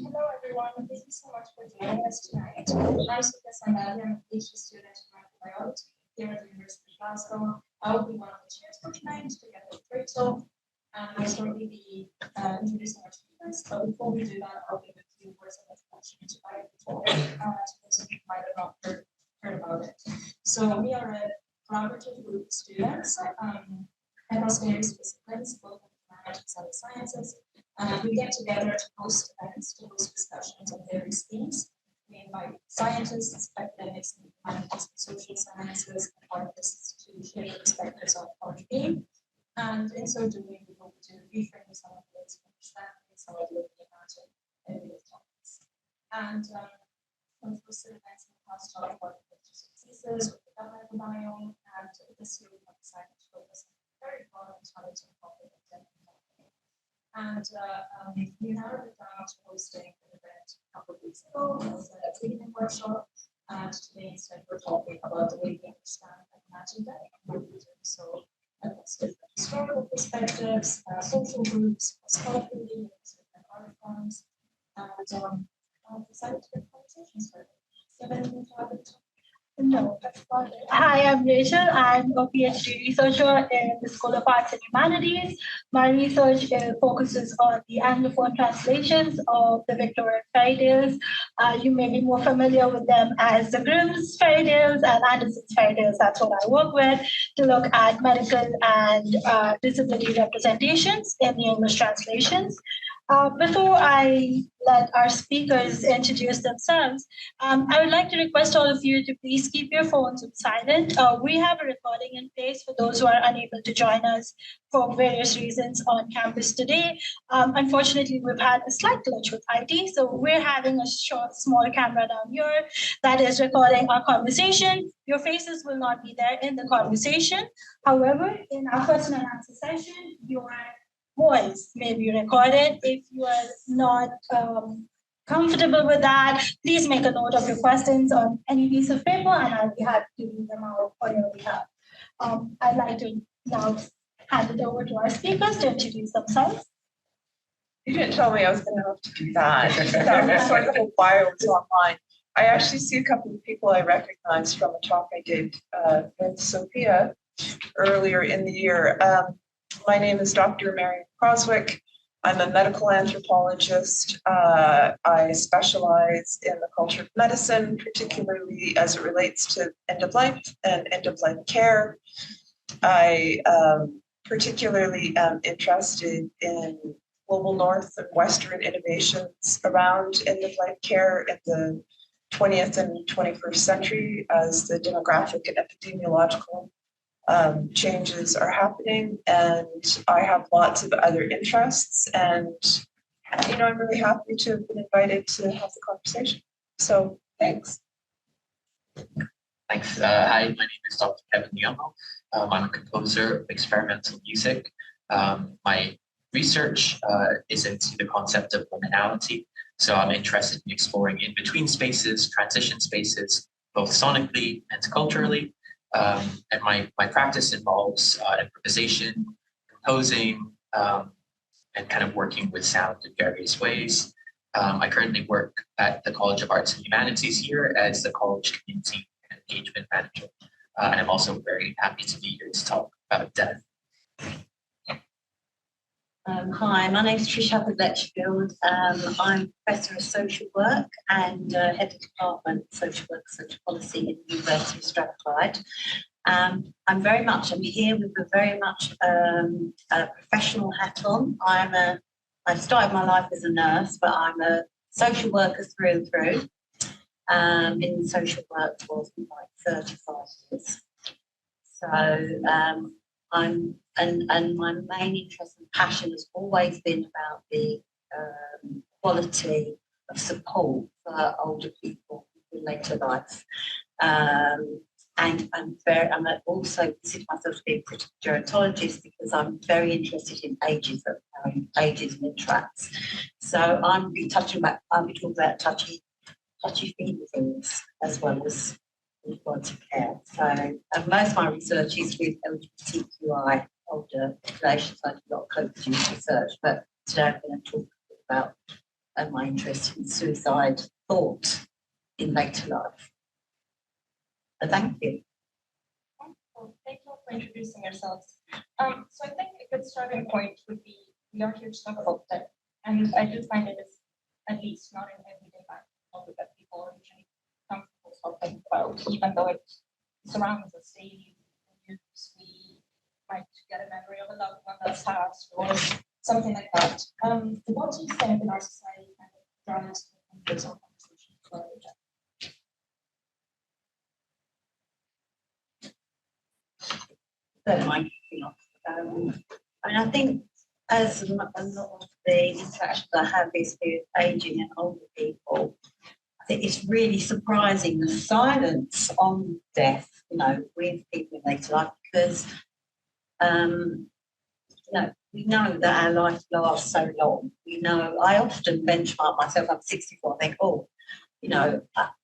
hello everyone. Thank you so much for joining us tonight. I'm Professor Marian, I'm a PhD student in microbiology here at the University of Glasgow. I will be one of the chairs for tonight together with Rachel. And I'll shortly be introducing our speakers. But before we do that, I'll give a few words of introduction to those of you who might have not heard about it. So we are a collaborative group of students across various disciplines, both in humanities and sciences. We get together to host events, to host discussions on various themes. We invite scientists, academics, and humanities and social sciences, and artists to share their perspectives on our theme. And in so doing, we hope to reframe some of those understandings, some of the various topics. And we've hosted events in the past talk about diseases with the government biome, and this year we have decided to focus on a very broad and challenging topic of death. And we narrowed it down to hosting an event a couple of weeks ago. It was a reading workshop, and today instead we're talking about the way we understand and imagine death. We'll be doing so across different historical perspectives, social groups, scholarly, and art forms. And I'm excited to get conversations started. Do you have anything to add? No, that's about it. Hi, I'm Rachel. I'm a PhD researcher in the School of Arts and Humanities. My research focuses on the Anglophone translations of the Victorian fairy tales. You may be more familiar with them as the Grimm's fairy tales and Andersen's fairy tales. That's what I work with, to look at medical and disability representations in the English translations. Before I let our speakers introduce themselves, I would like to request all of you to please keep your phones on silent. We have a recording in place for those who are unable to join us for various reasons on campus today. Unfortunately, we've had a slight glitch with IT, so we're having a small camera down here that is recording our conversation. Your faces will not be there in the conversation. However, in our question and answer session, your voice may be recorded. If you are not comfortable with that, please make a note of your questions on any piece of paper, and I'll be happy to read them out on your behalf. I'd like to now hand it over to our speakers to introduce themselves. You didn't tell me I was going to have to do that. That's why the whole bio is online. I actually see a couple of people I recognize from a talk I did with Sophia earlier in the year. My name is Dr. Marian Krawczyk. I'm a medical anthropologist. I specialize in the culture of medicine, particularly as it relates to end of life and end of life care. I particularly am interested in global North and Western innovations around end of life care in the 20th and 21st century as the demographic and epidemiological changes are happening, and I have lots of other interests, and I'm really happy to have been invited to have the conversation. So thanks. Thanks. Hi, my name is Dr. Kevin Leomo. I'm a composer of experimental music. My research is into the concept of liminality. So I'm interested in exploring in-between spaces, transition spaces, both sonically and culturally. And my practice involves improvisation, composing, and kind of working with sound in various ways. I currently work at the College of Arts and Humanities here as the College Community and Engagement Manager. And I'm also very happy to be here to talk about death. Hi, my name is Trish Hafford-Letchfield. I'm Professor of Social Work and Head of Department of Social Work and Social Policy at the University of Strathclyde. I'm here with a very much a professional hat on. I started my life as a nurse, but I'm a social worker through and through. In social work for like 35 years. So and my main interest and passion has always been about the quality of support for older people in later life. And I'm also consider myself to be a critical gerontologist because I'm very interested in ages and interacts. So I'll be talking about touchy-feely things as well as quality care. So most of my research is with LGBTQI older populations. I do a lot of close research, but today I'm going to talk about my interest in suicide thought in later life. So thank you. Wonderful. Thank you for introducing yourselves. So I think a good starting point would be we are here to talk about death, and I do find it is at least not in everyday life topic that people are usually comfortable talking about, even though it surrounds us daily. We might get a memory of a loved one that's passed or something like that. What do you think in our society kind of drives this conversation for death? Don't mind kicking off. I think as a lot of the interactions I have is with aging and older people, I think it's really surprising the silence on death, with people in later life, because we know that our life lasts so long. I often benchmark myself. I'm 64. I think,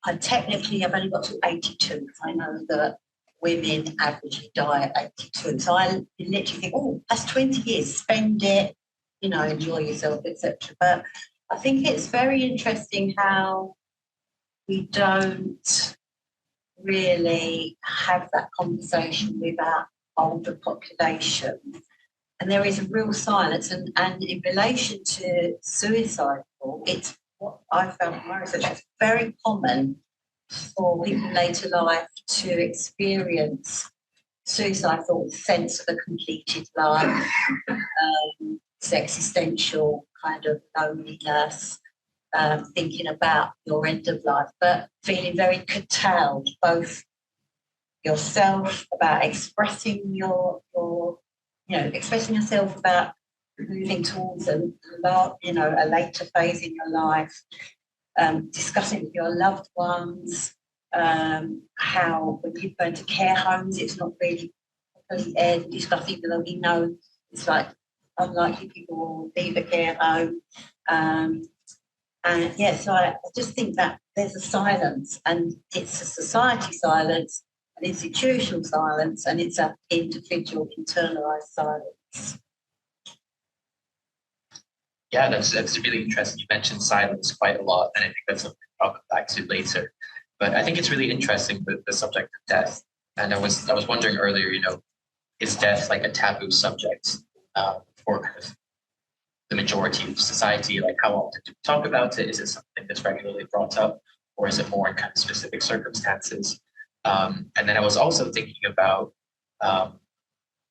I technically have only got to 82 because I know that women averagely die at 82. So I literally think, that's 20 years, spend it, enjoy yourself, etc. But I think it's very interesting how we don't really have that conversation with our older population. And there is a real silence. And in relation to suicide, it's what I found in my research, it's very common for people in later life to experience suicide thought, sense of a completed life, existential kind of loneliness, thinking about your end of life, but feeling very curtailed, both yourself about expressing expressing yourself about moving towards a later phase in your life, discussing with your loved ones, how when people go into care homes, it's not really properly aired, discussing, even though we know it's like unlikely people will leave a care home. So I just think that there's a silence, and it's a society silence, an institutional silence, and it's an individual internalized silence. Yeah, that's really interesting. You mentioned silence quite a lot, and I think that's something I'll come back to later. But I think it's really interesting, the subject of death. And I was wondering earlier, is death like a taboo subject for kind of the majority of society? Like, how often do we talk about it? Is it something that's regularly brought up, or is it more in kind of specific circumstances? And then I was also thinking about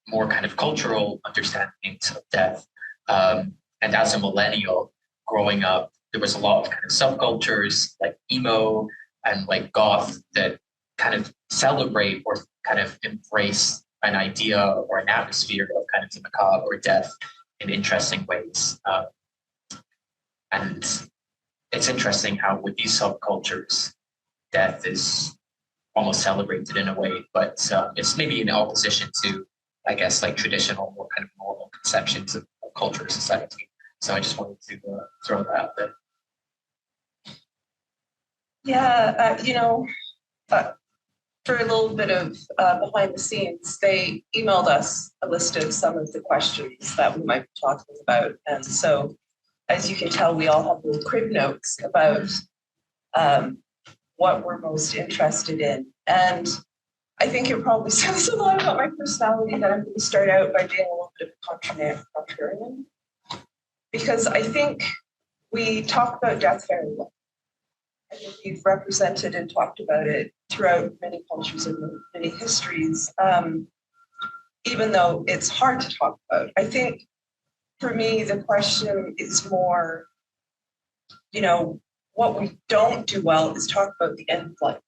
more kind of cultural understandings of death. And as a millennial growing up, there was a lot of kind of subcultures like emo and like goth that kind of celebrate or kind of embrace an idea or an atmosphere of kind of the macabre or death in interesting ways. And it's interesting how with these subcultures, death is almost celebrated in a way, but it's maybe in opposition to, I guess, like traditional, more kind of normal conceptions of culture or society. So I just wanted to throw that out there. Yeah, for a little bit of behind the scenes, they emailed us a list of some of the questions that we might be talking about. And so, as you can tell, we all have little crib notes about what we're most interested in. And I think it probably says a lot about my personality that I'm going to start out by being a little bit of a contrarian. Because I think we talk about death very well. I think we've represented and talked about it throughout many cultures and many histories, even though it's hard to talk about. I think for me, the question is more, what we don't do well is talk about the end of life.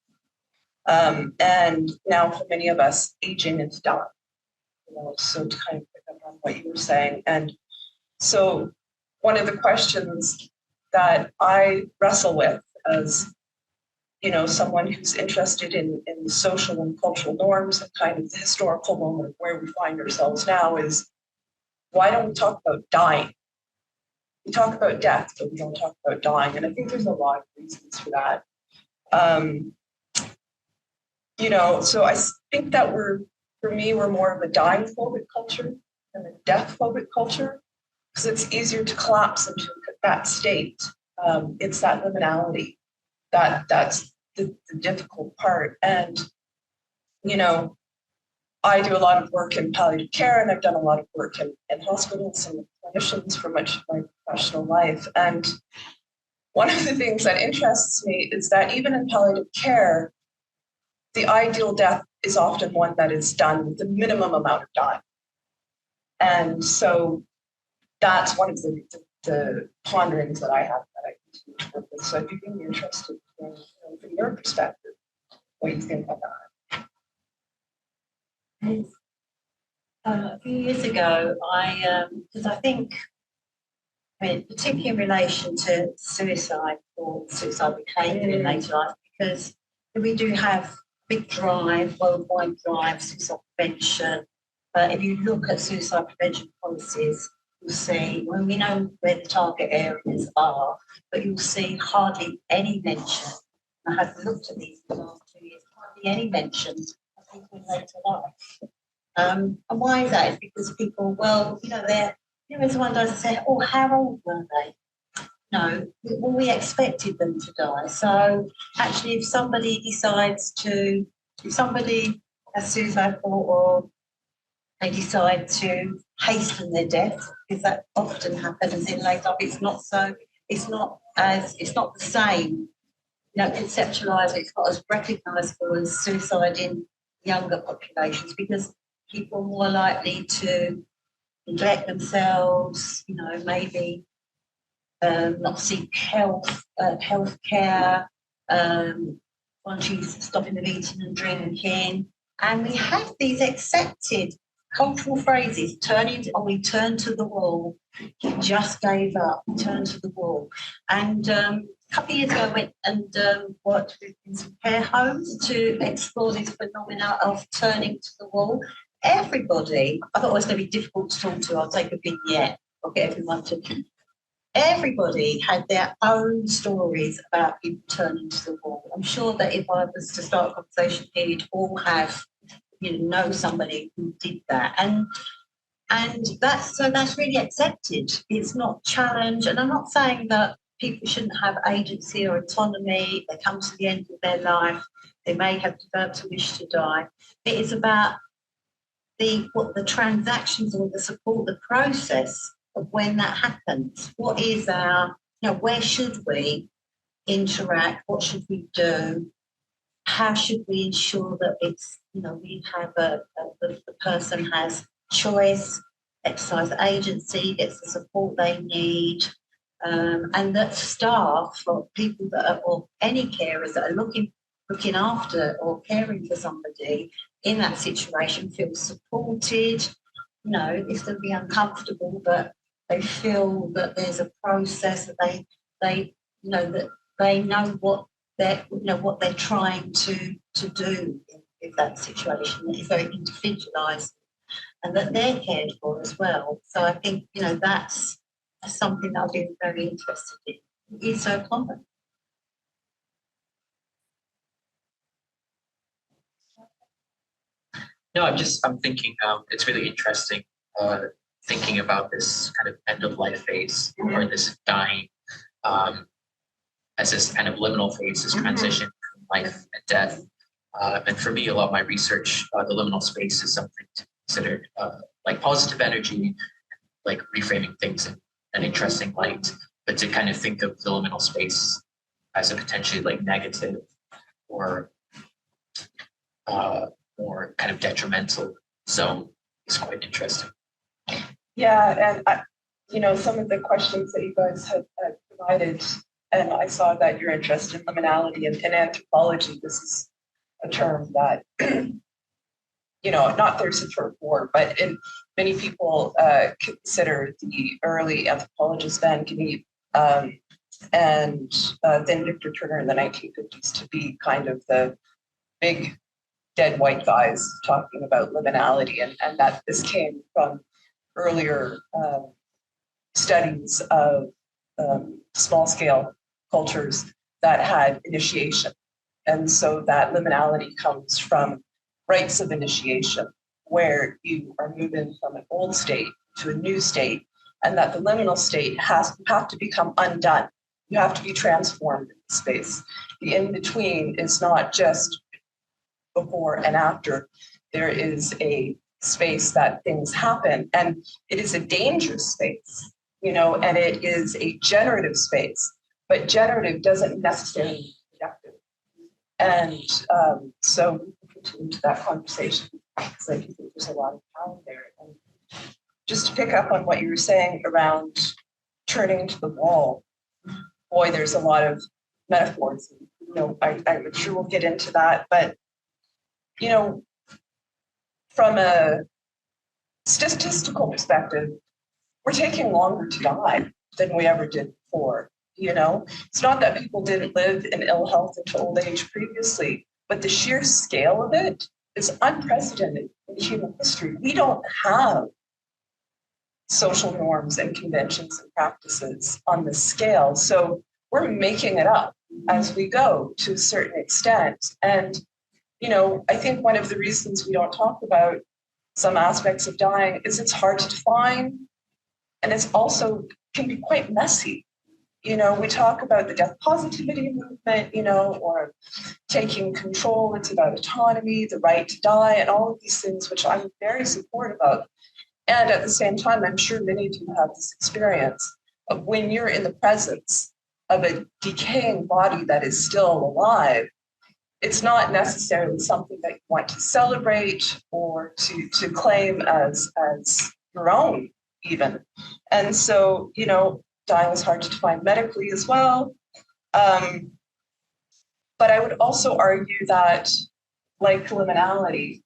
And now for many of us, aging is done. So to kind of pick up on what you were saying. And so one of the questions that I wrestle with as, someone who's interested in social and cultural norms and kind of the historical moment where we find ourselves now is, why don't we talk about dying? We talk about death, but we don't talk about dying. And I think there's a lot of reasons for that. So I think that we're more of a dying phobic culture than a death phobic culture, because it's easier to collapse into that state It's that liminality that's the difficult part. And, you know, I do a lot of work in palliative care, and I've done a lot of work in hospitals and clinicians for much of my professional life. And one of the things that interests me is that even in palliative care, the ideal death is often one that is done with the minimum amount of time. And so that's one of the ponderings that I have that I continue to work with. So I'd be really interested in, from your perspective, what you think about that. A few years ago, because I think, particularly in relation to suicide or suicide behaviour in later life, because we do have big drive, worldwide drive, suicide prevention. But if you look at suicide prevention policies, you'll see, when we know where the target areas are, but you'll see hardly any mention. I have looked at these in the last 2 years, hardly any mention of people in later life. And why is that? It's because people, well, they're, when someone dies, they say, oh, how old were they? No, well, we expected them to die. So actually, if somebody has suicide thought, or they decide to hasten their death, because that often happens in later life, it's not the same, conceptualised, it's not as recognisable as suicide in younger populations, because people are more likely to neglect themselves, maybe not seek health care, once you stopping of eating and drinking. And we have these accepted cultural phrases, we turn to the wall, you just gave up, turn to the wall. And a couple of years ago, I went and worked in some care homes to explore this phenomena of turning to the wall. Everybody, I thought it was going to be difficult to talk to. I'll take a vignette, I'll get everyone to. Everybody had their own stories about people turning to the wall. I'm sure that if I was to start a conversation here, you'd all have, know somebody who did that. And that's really accepted. It's not challenged. And I'm not saying that people shouldn't have agency or autonomy. They come to the end of their life. They may have developed a wish to die. It is about the transactions or the support, the process of when that happens. What is where should we interact? What should we do? How should we ensure that it's, we have the person has choice, exercise agency, gets the support they need, and that staff or people or any carers that are looking after or caring for somebody in that situation feel supported. It's going to be uncomfortable, but they feel that there's a process, that they know what they're trying to do in that situation. That is very individualised, and that they're cared for as well. So I think that's something that I've been very interested in. It's so common. No, I'm thinking it's really interesting thinking about this kind of end of life phase or this dying as this kind of liminal phase, this transition from life and death. And for me, a lot of my research, the liminal space is something to consider like positive energy, like reframing things in an interesting light, but to kind of think of the liminal space as a potentially like negative or more kind of detrimental zone is quite interesting. Yeah, and some of the questions that you guys had provided, and I saw that you're interested in liminality and in anthropology. This is a term that, not there's a term for, but many people consider the early anthropologist Van Gennep and then Victor Turner in the 1950s to be kind of the big dead white guys talking about liminality, and that this came from earlier studies of small-scale cultures that had initiation. And so that liminality comes from rites of initiation, where you are moving from an old state to a new state, and that the liminal state have to become undone You have to be transformed in the space. The in-between is not just before and after. There is a space that things happen, and it is a dangerous space, and it is a generative space, but generative doesn't necessarily mean productive. And so we can continue to that conversation because I think there's a lot of power there. And just to pick up on what you were saying around turning to the wall, boy, there's a lot of metaphors. I'm sure we'll get into that, but from a statistical perspective, we're taking longer to die than we ever did before. It's not that people didn't live in ill health into old age previously, but the sheer scale of it is unprecedented in human history. We don't have social norms and conventions and practices on this scale. So we're making it up as we go to a certain extent. And, I think one of the reasons we don't talk about some aspects of dying is it's hard to define, and it's also can be quite messy. We talk about the death positivity movement, or taking control. It's about autonomy, the right to die, and all of these things, which I'm very supportive of. And at the same time, I'm sure many of you have this experience of when you're in the presence of a decaying body that is still alive, it's not necessarily something that you want to celebrate or to claim as your own even. And so, dying is hard to define medically as well. But I would also argue that, like liminality,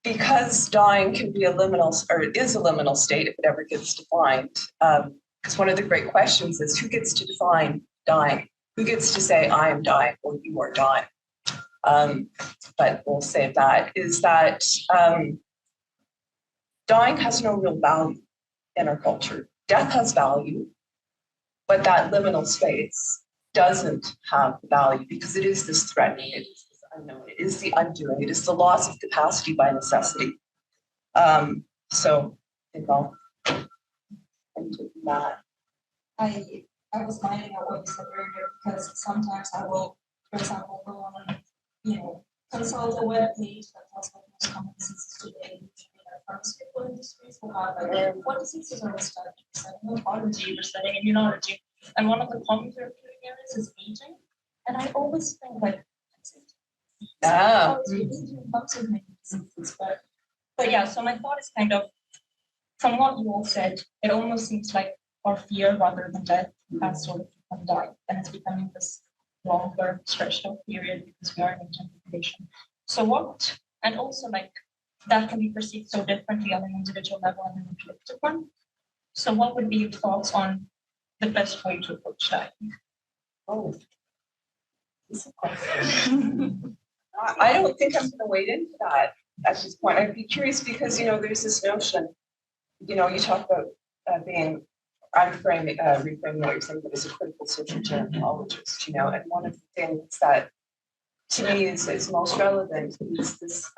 because dying can be a liminal, or it is a liminal state if it ever gets defined. Because one of the great questions is who gets to define dying? Who gets to say I am dying or you are dying? But we'll save that. Is that dying has no real value in our culture. Death has value, but that liminal space doesn't have value because it is this threatening, it is this unknown, it is the undoing, it is the loss of capacity by necessity. So I think I'll end with that. I was minding out what you said earlier because sometimes I will, for example, go on consult a web page that tells what most common diseases today in the pharmaceutical industries will have like what diseases are we studying? We're studying oncology, we're studying immunology, and one of the common therapeutic areas is aging. And I always think like that's it. But yeah, so my thought is kind of from what you all said, it almost seems like our fear rather than death has sort of become dying, and it's becoming this longer stretched out period because we are in gentrification. So what, and also like that can be perceived so differently on an individual level and an collective one. So what would be your thoughts on the best way to approach dying? Oh, this is a question. I don't think I'm going to wade into that at this point. I'd be curious because, there's this notion, you talk about being, I'm reframing what you're saying, but as a critical social gerontologist, and one of the things that to me is most relevant is this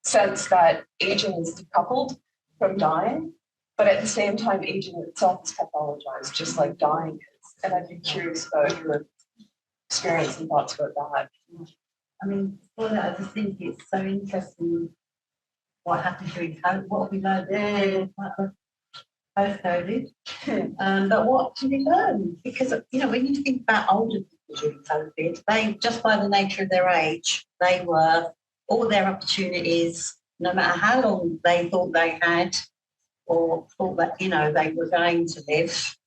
sense that aging is decoupled from dying, but at the same time, aging itself is pathologized, just like dying is. And I'd be curious about your experience and thoughts about that. I mean, I just think it's so interesting what happened during COVID, what we learned post-COVID. But what did we learn? Because, when you think about older people during COVID, they, just by the nature of their age, they were, all their opportunities, no matter how long they thought they had or thought that, they were going to live,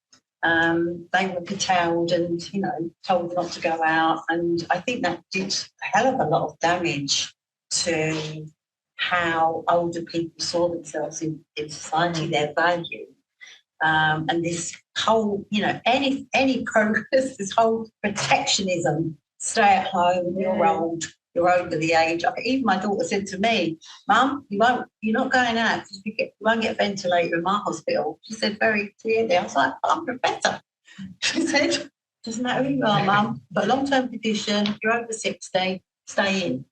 they were curtailed and, told not to go out. And I think that did a hell of a lot of damage to how older people saw themselves in society, their value. And this whole, any progress, this whole protectionism, stay at home, you're old, you're over the age. Even my daughter said to me, Mum, you're not going out because you won't get a ventilator in my hospital. She said very clearly. I was like, I'm a professor. She said, doesn't matter who you are, Mum, but long-term condition, you're over 60, stay in.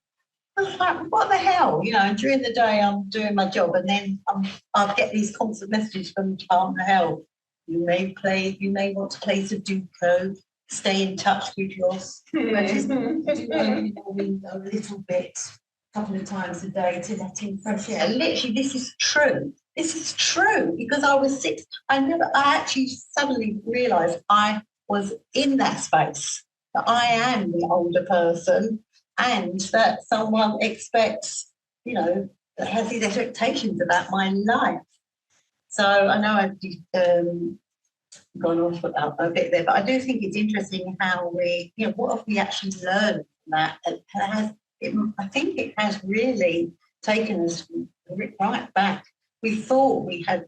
I was like, what the hell? During the day I'm doing my job and then I'll get these constant messages from the Department of Health. You may want to play Sudoku, stay in touch with your relatives, do only a little bit, a couple of times a day to let in fresh air. Literally, this is true. This is true because I was 6. I actually suddenly realised I was in that space, that I am the older person and that someone expects, that has these expectations about my life. So I know I've gone off about a bit there, but I do think it's interesting how we, what have we actually learned from that? I think it has really taken us right back. We thought we had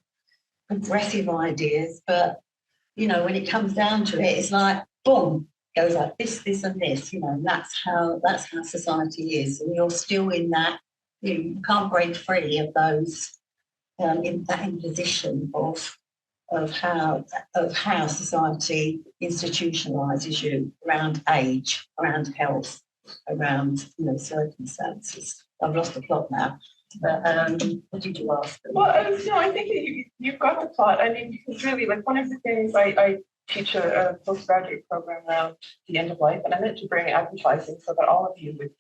progressive ideas, but, when it comes down to it, it's like, boom, goes like this, and this, and that's how society is. And you're still in that, you can't break free of those, in that imposition of how society institutionalizes you around age, around health, around circumstances. I've lost the plot now. But what did you ask? Well, I think that you've got the plot. I mean, because really, like one of the things I teach a postgraduate program around the end of life, and I meant to bring advertising so that all of you would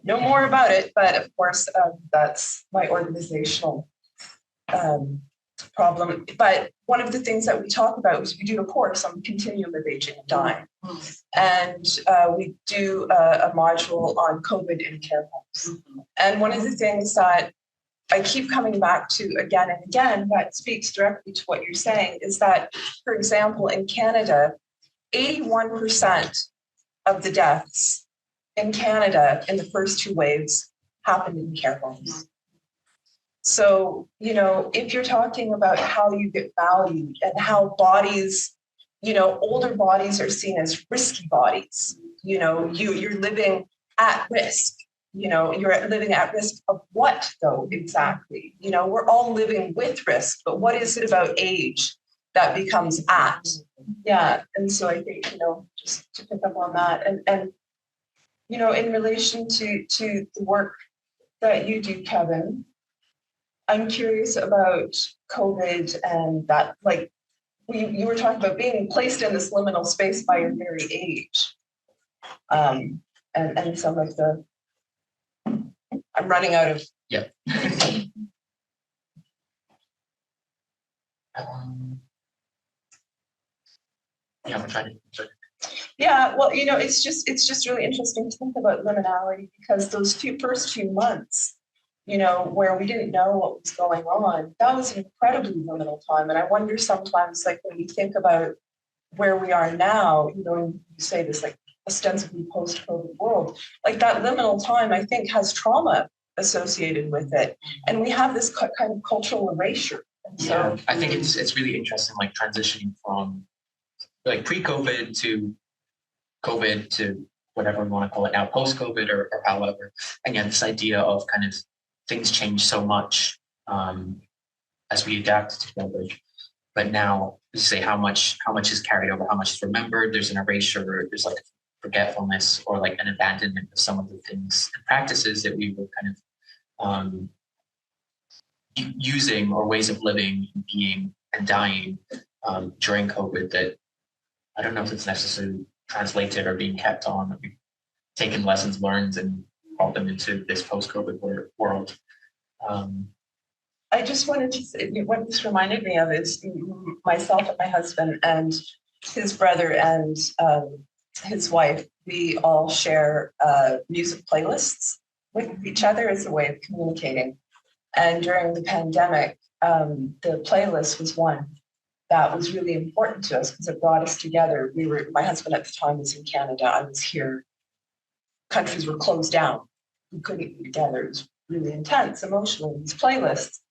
know more about it. But of course, that's my organizational problem. But one of the things that we talk about is we do a course on the continuum of aging and dying. And we do a module on COVID in care homes. And one of the things that I keep coming back to again and again that speaks directly to what you're saying is that, for example, in Canada, 81% of the deaths in Canada in the first 2 waves happened in care homes. So, if you're talking about how you get valued and how bodies, older bodies are seen as risky bodies, you're living at risk, you're living at risk of what though, exactly? We're all living with risk, but what is it about age that becomes at? Yeah. And so I think, just to pick up on that and in relation to the work that you do, Kevin, I'm curious about COVID and that, like, you were talking about being placed in this liminal space by your very age. And some of the, I'm running out of. Yeah. I'm trying to. Yeah, well, it's just really interesting to think about liminality because those first few months, where we didn't know what was going on, that was an incredibly liminal time. And I wonder sometimes, like when you think about where we are now, and you say this like ostensibly post-COVID world, like that liminal time, I think has trauma associated with it. And we have this kind of cultural erasure. And so I think it's really interesting, like transitioning from like pre-COVID to COVID to whatever we want to call it now, post-COVID or however. Again, this idea of kind of things change so much as we adapt to COVID. But now, say how much is carried over, how much is remembered. There's an erasure, there's like forgetfulness or like an abandonment of some of the things and practices that we were kind of using or ways of living, being, and dying during COVID that I don't know if it's necessarily translated or being kept on. That we've taken lessons learned and brought them into this post-COVID world. I just wanted to say, what this reminded me of is myself and my husband and his brother and his wife. We all share music playlists with each other as a way of communicating. And during the pandemic, the playlist was one that was really important to us because it brought us together. My husband at the time was in Canada. I was here. Countries were closed down. We couldn't be together. It was really intense emotionally. These playlists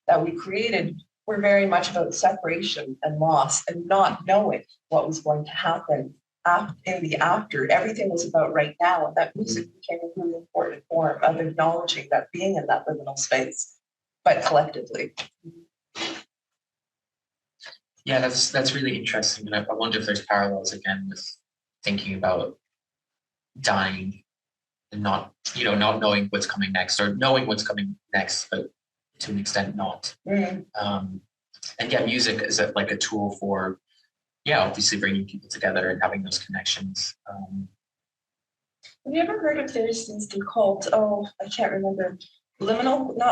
that we created were very much about separation and loss and not knowing what was going to happen in the after. Everything was about right now. And that music became a really important form of acknowledging that being in that liminal space, but collectively. Yeah, that's really interesting. And I wonder if there's parallels again with thinking about dying and not knowing what's coming next, or knowing what's coming next, but to an extent not. And yeah, music is like a tool for, yeah, obviously bringing people together and having those connections. Have you ever heard of, there's these thing called, I can't remember, not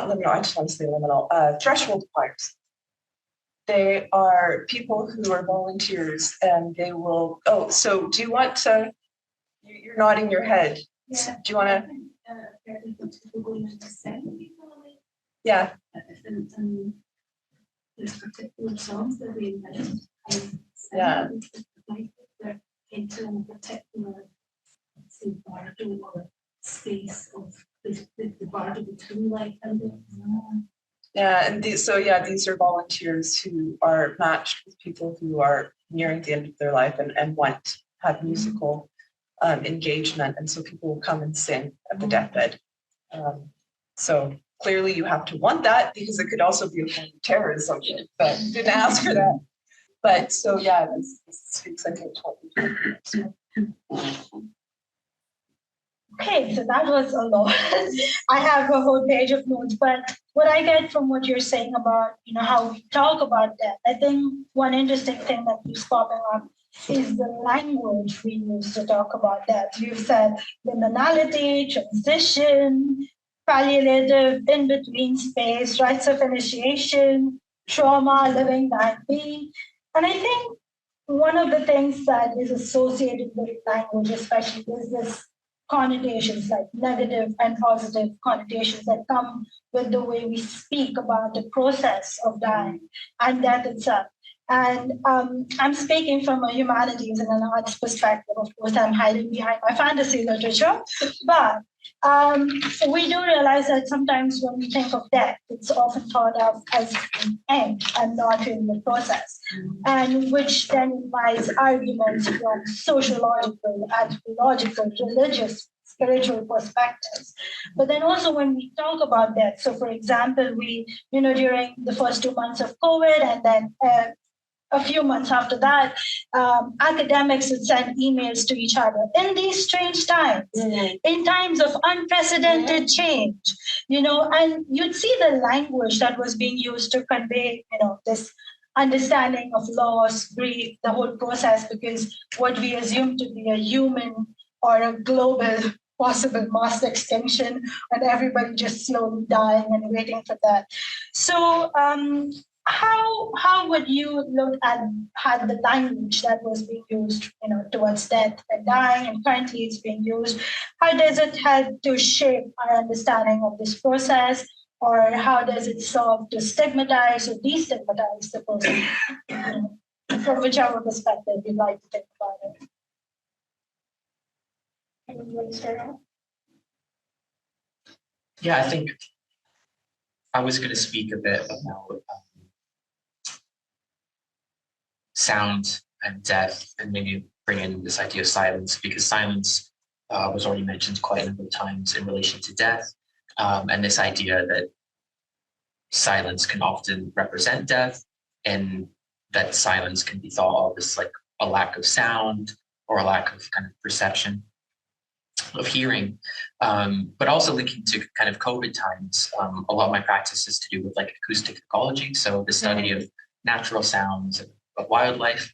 liminal, I just want to say liminal, threshold choirs. They are people who are volunteers and they will, so do you want to, you're nodding your head. Yeah. Do you want to? Yeah. And there's particular songs that we invent. Yeah. Like they're into a particular bardo or space of the bardo between like and Yeah, and these are volunteers who are matched with people who are nearing the end of their life and want to have musical engagement, and so people will come and sing at the deathbed. So clearly you have to want that, because it could also be a form of terrorism, but you didn't ask for that. But so yeah, this speaks, I think, totally. Okay, so that was a lot. I have a whole page of notes, but what I get from what you're saying about, how we talk about death, I think one interesting thing that keeps popping up is the language we use to talk about death. You've said liminality, transition, palliative, in-between space, rites of initiation, trauma, living, dying, being. And I think one of the things that is associated with language, especially, is this connotations, like negative and positive connotations that come with the way we speak about the process of dying and death itself. And I'm speaking from a humanities and an arts perspective. Of course, I'm hiding behind my fantasy literature, but we do realize that sometimes when we think of death, it's often thought of as an end and not in the process, and which then implies arguments from sociological, anthropological, religious, spiritual perspectives. But then also when we talk about death, so for example, we, during the first 2 months of COVID, and then a few months after that, academics would send emails to each other in these strange times, in times of unprecedented change, and you'd see the language that was being used to convey, this understanding of loss, grief, the whole process, because what we assume to be a human or a global possible mass extinction, and everybody just slowly dying and waiting for that. So, how would you look at the language that was being used, towards death and dying, and currently it's being used? How does it help to shape our understanding of this process, or how does it serve to stigmatize or destigmatize the person, from whichever perspective you'd like to think about it? Anyone start off? Yeah, I think I was going to speak a bit about sound and death, and maybe bring in this idea of silence, because silence was already mentioned quite a number of times in relation to death, and this idea that silence can often represent death, and that silence can be thought of as like a lack of sound or a lack of kind of perception of hearing, but also linking to kind of COVID times. A lot of my practice is to do with like acoustic ecology, so the study of natural sounds of wildlife,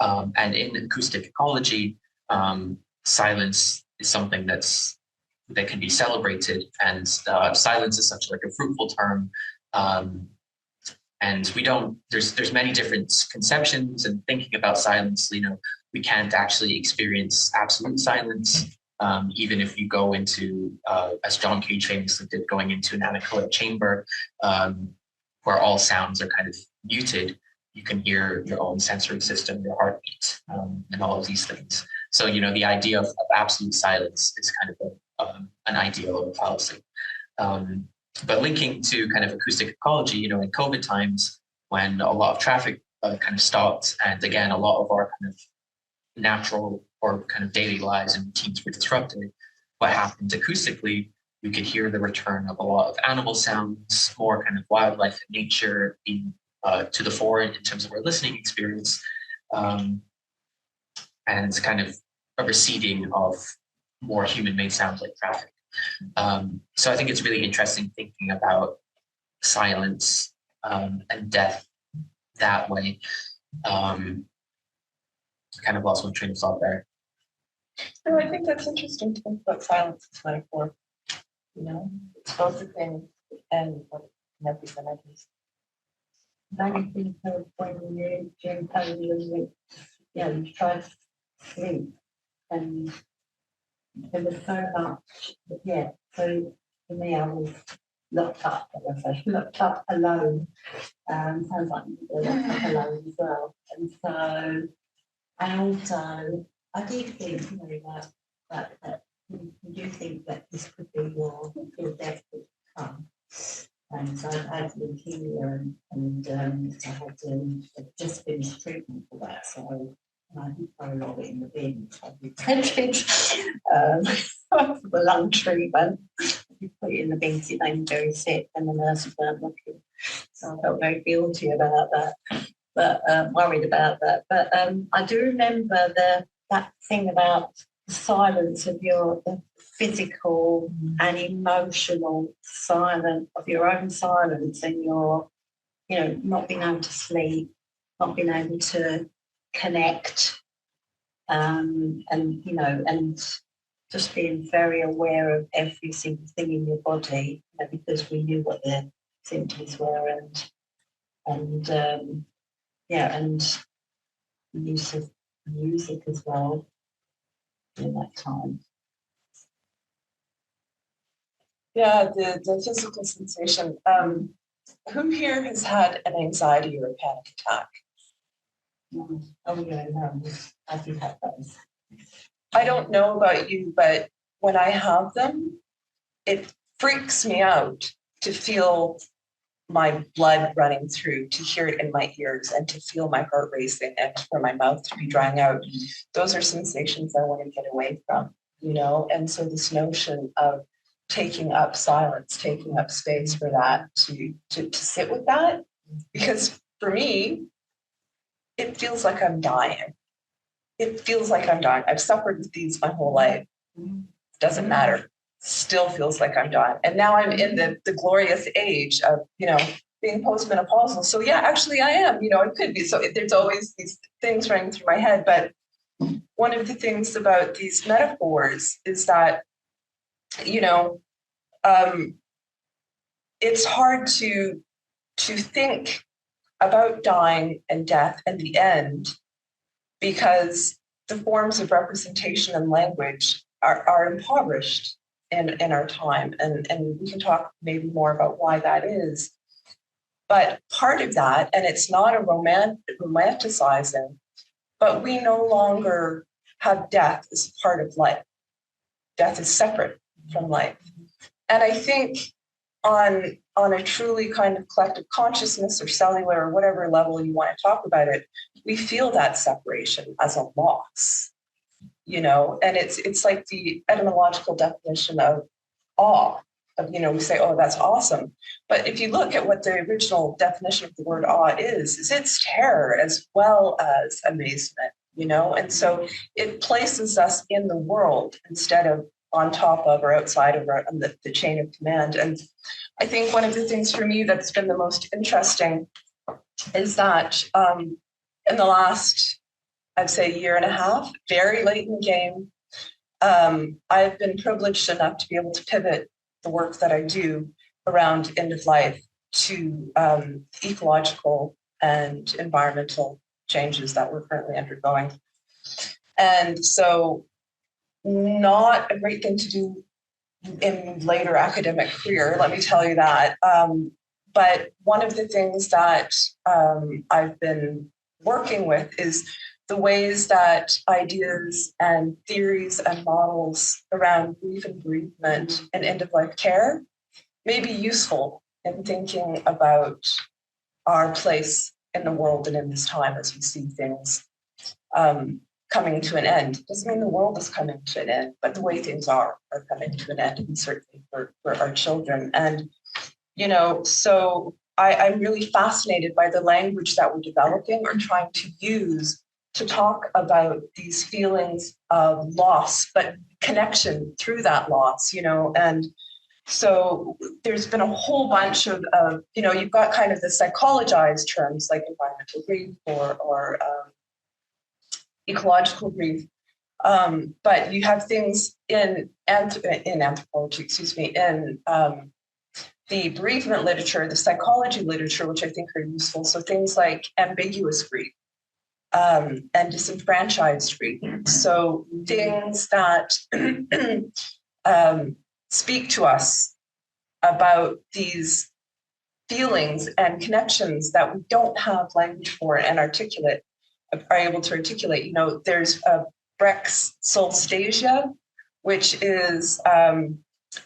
and in acoustic ecology, silence is something that can be celebrated, and silence is such like a fruitful term, and there's many different conceptions and thinking about silence. We can't actually experience absolute silence. Even if you go into, as John Cage famously did, going into an anechoic chamber, where all sounds are kind of muted, you can hear your own sensory system, your heartbeat, and all of these things. So, the idea of absolute silence is kind of an ideal or a fallacy. But linking to kind of acoustic ecology, in COVID times, when a lot of traffic kind of stopped, and again, a lot of our kind of natural or kind of daily lives and routines were disrupted, what happened acoustically, we could hear the return of a lot of animal sounds, more kind of wildlife and nature being to the fore in terms of our listening experience, and kind of a receding of more human-made sounds like traffic. So I think it's really interesting thinking about silence and death that way. Kind of lost my train of thought there. No, I think that's interesting to think about silence as metaphor. You know, it's both a thing and what it can represent others. I think of when you're during COVID, you you try to sleep, and there was so much, so for me, I was locked up, locked up alone. Sounds like you were locked up alone as well. And so, and also, I do think, that you do think that this could be your death would come. And so I've had leukemia and I had just finished treatment for that. So I did throw a lot of it in the bin. I repented for the lung treatment. You put it in the bin, it made me very sick, and the nurses weren't looking. So I felt very guilty about that, but worried about that. But I do remember that thing about the silence of the physical and emotional silence of your own silence, and your, not being able to sleep, not being able to connect, and just being very aware of every single thing in your body, because we knew what the symptoms were, and the use of music as well in that time. Yeah, the physical sensation. Who here has had an anxiety or a panic attack? I do have those. I don't know about you, but when I have them, it freaks me out to feel my blood running through, to hear it in my ears, and to feel my heart racing, and for my mouth to be drying out. Those are sensations I want to get away from, and so this notion of taking up silence, taking up space for that, to sit with that, because for me, it feels like I'm dying. It feels like I'm dying. I've suffered with these my whole life. Doesn't matter. Still feels like I'm dying. And now I'm in the glorious age of, being postmenopausal. So yeah, actually I am, it could be. So there's always these things running through my head. But one of the things about these metaphors is that, it's hard to think about dying and death and the end, because the forms of representation and language are impoverished in our time. And we can talk maybe more about why that is. But part of that, and it's not a romanticizing, but we no longer have death as part of life. Death is separate from life. And I think on a truly kind of collective consciousness or cellular or whatever level you want to talk about it, we feel that separation as a loss, and it's like the etymological definition of awe. We say, oh, that's awesome. But if you look at what the original definition of the word awe is it's terror as well as amazement, and so it places us in the world instead of on top of or outside of the chain of command. And I think one of the things for me that's been the most interesting is that in the last, I'd say, year and a half, very late in the game, I've been privileged enough to be able to pivot the work that I do around end of life to ecological and environmental changes that we're currently undergoing. And so not a great thing to do in later academic career, let me tell you that. But one of the things that I've been working with is the ways that ideas and theories and models around grief and bereavement and end-of-life care may be useful in thinking about our place in the world and in this time as we see things coming to an end. Doesn't mean the world is coming to an end, but the way things are coming to an end, and certainly for our children. And, so I'm really fascinated by the language that we're developing or trying to use to talk about these feelings of loss, but connection through that loss, and So there's been a whole bunch of you've got kind of the psychologized terms like environmental grief or ecological grief. But you have things in anthropology, in the bereavement literature, the psychology literature, which I think are useful. So things like ambiguous grief and disenfranchised grief. So things that speak to us about these feelings and connections that we don't have language for and are able to articulate. There's Brecht's solstasia, which is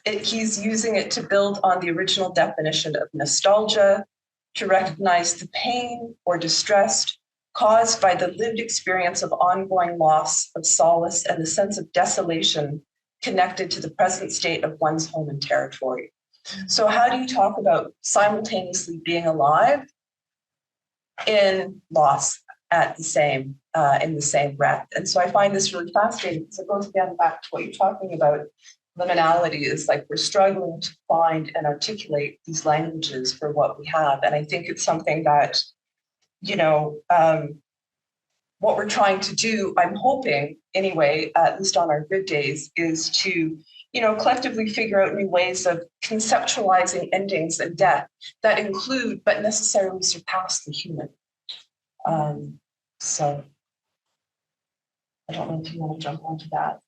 he's using it to build on the original definition of nostalgia, to recognize the pain or distress caused by the lived experience of ongoing loss of solace and the sense of desolation connected to the present state of one's home and territory. So how do you talk about simultaneously being alive in loss at the same in the same breath? And so I find this really fascinating because it goes again back to what you're talking about. Liminality is like we're struggling to find and articulate these languages for what we have. And I think it's something that, what we're trying to do, I'm hoping anyway, at least on our good days, is to, collectively figure out new ways of conceptualizing endings and death that include but necessarily surpass the human. So I don't know if you want to jump onto that.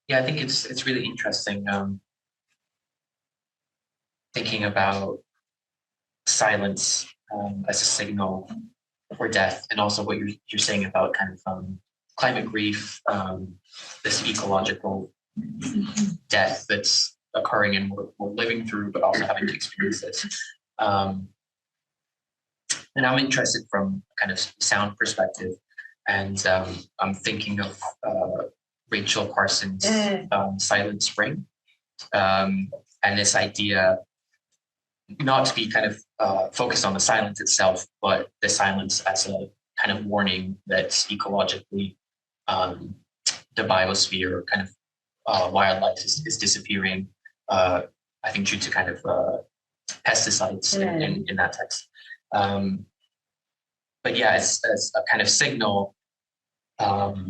Yeah, I think it's really interesting thinking about silence as a signal for death, and also what you're saying about kind of climate grief, this ecological death that's occurring and we're living through, but also having to experience this. And I'm interested from a kind of sound perspective, and I'm thinking of Rachel Carson's Silent Spring, and this idea not to be kind of focused on the silence itself, but the silence as a kind of warning that ecologically the biosphere, kind of wildlife is disappearing, I think due to kind of pesticides in that text. But yeah, as a kind of signal that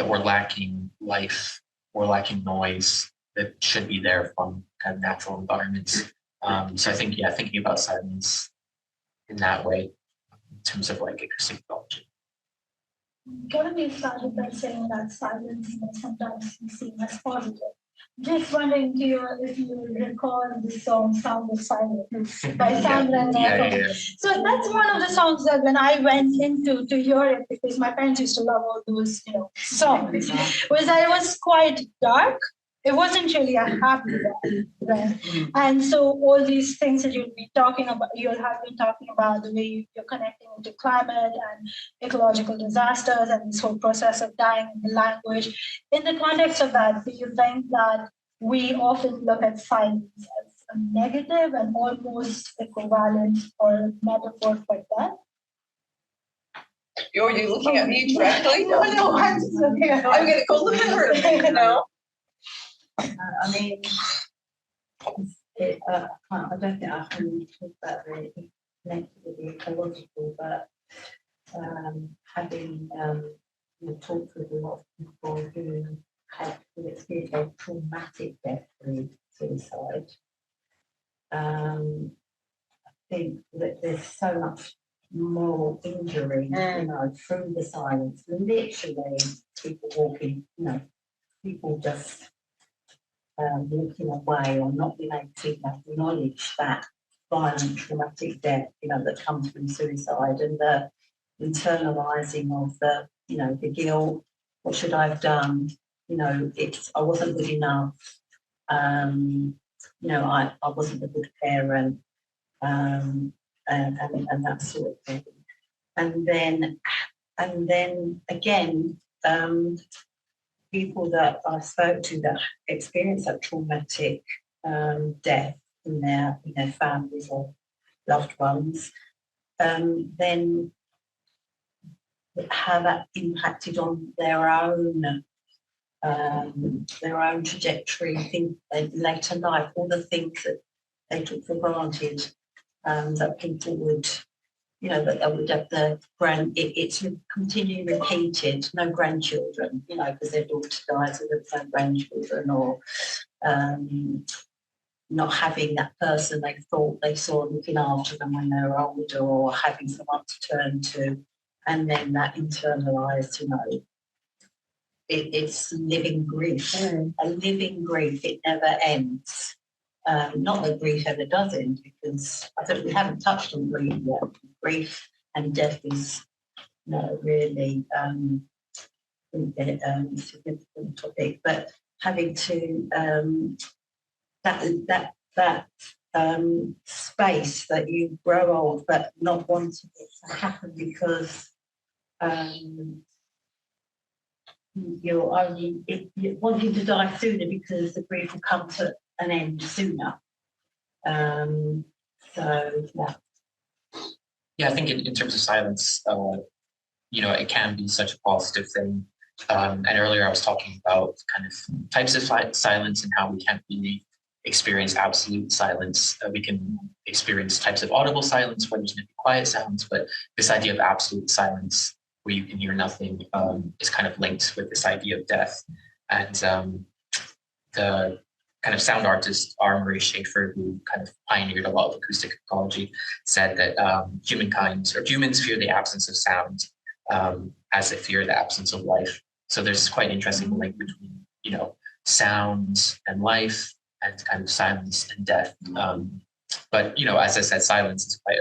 we're lacking life, we're lacking noise that should be there from kind of natural environments. So I think, thinking about silence in that way, in terms of like acoustic ecology. Gonna started by saying that silence may sometimes be seen as positive. Just wondering if you recall the song Sound of Silence by Sandra and Yeah. So that's one of the songs that when I went into Europe, because my parents used to love all those, songs, it was quite dark. It wasn't really a happy one. And so all these things that you'll have been talking about, the way you're connecting into climate and ecological disasters and this whole process of dying in the language. In the context of that, do you think that we often look at silence as a negative and almost equivalent or metaphor for death? Are you looking at me directly? No, I'm just looking at I'm going to go look at her, I mean, I don't think I can talk about the ecological, but having talked with a lot of people who have experienced a traumatic death through suicide, I think that there's so much more injury, through the silence. Literally, people walking, people just walking away or not being able to acknowledge that violent traumatic death, that comes from suicide, and the internalizing of the, the guilt. What should I have done? I wasn't good enough. I wasn't a good parent, and that sort of thing. And then again, people that I spoke to that experienced that traumatic death in their families or loved ones, then how that impacted on their own trajectory, think later life, all the things that they took for granted, that people would, that they would have it's continually repeated, no grandchildren, because their daughter dies and there's no grandchildren, or not having that person they thought they saw looking after them when they were older, or having someone to turn to, and then that internalised, it's living grief, a living grief. It never ends. Not that grief ever does end, because I think we haven't touched on grief yet. Grief and death is really significant topic, but having to that space that you grow old but not wanting it to happen because you're wanting to die sooner because the grief will come to an end sooner. Yeah, I think in terms of silence, it can be such a positive thing. And earlier I was talking about kind of types of silence and how we can't really experience absolute silence. We can experience types of audible silence where there's maybe quiet sounds, but this idea of absolute silence where you can hear nothing is kind of linked with this idea of death. And the kind of sound artist Marie Schaefer, who kind of pioneered a lot of acoustic ecology, said that humans fear the absence of sound as they fear the absence of life. So there's quite an interesting link between, sound and life, and kind of silence and death. But as I said, silence is quite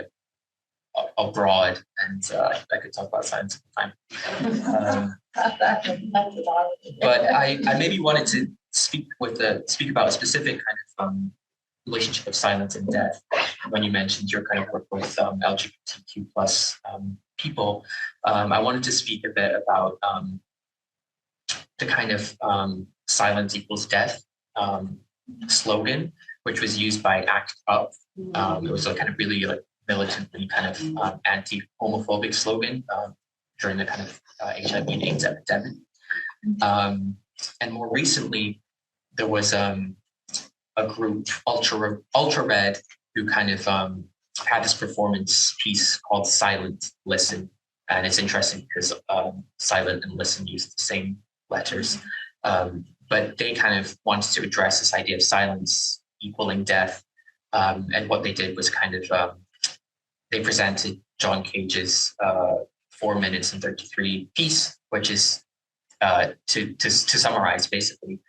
a broad, and I could talk about silence all the time. But I maybe wanted to speak about a specific kind of relationship of silence and death. When you mentioned your kind of work with LGBTQ plus people, I wanted to speak a bit about the kind of silence equals death slogan, which was used by ACT UP. It was a kind of really militantly kind of anti-homophobic slogan during the kind of HIV and AIDS epidemic. And more recently, there was a group, Ultra Red, who kind of had this performance piece called Silent Listen. And it's interesting because silent and listen use the same letters. But they kind of wanted to address this idea of silence equaling death. And what they did was kind of, they presented John Cage's 4 minutes and 33 piece, which is to summarize basically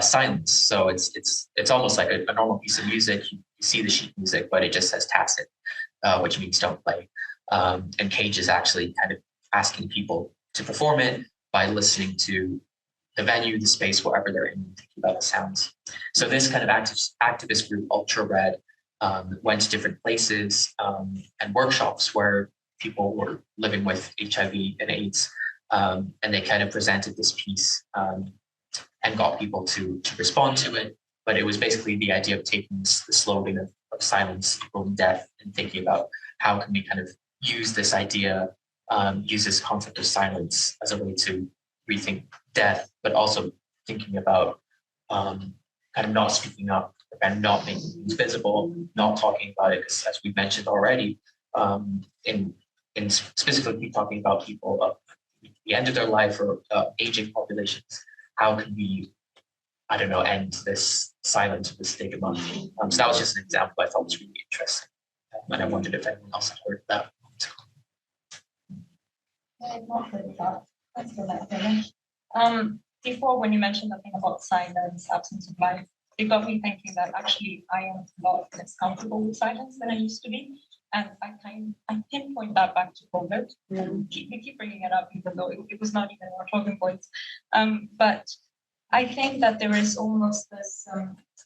silence. So it's almost like a normal piece of music. You see the sheet music, but it just says tacit, which means don't play. And Cage is actually kind of asking people to perform it by listening to the venue, the space, wherever they're in, thinking about the sounds. So this kind of activist group, Ultra Red, went to different places and workshops where people were living with HIV and AIDS, and they kind of presented this piece and got people to respond to it. But it was basically the idea of taking the slogan of silence equaling death and thinking about how can we kind of use this idea, use this concept of silence as a way to rethink death, but also thinking about kind of not speaking up and not making things visible, not talking about it, because as we mentioned already, in specifically talking about people at the end of their life or aging populations, how can we, end this silence or this stigma? So that was just an example I thought was really interesting. And I wondered if anyone else had heard that. Thanks for that, Helen. Before, when you mentioned the thing about silence, absence of life, it got me thinking that actually I am a lot less comfortable with silence than I used to be. And I pinpoint that back to COVID. We keep bringing it up, even though it was not even our talking points. But I think that there is almost this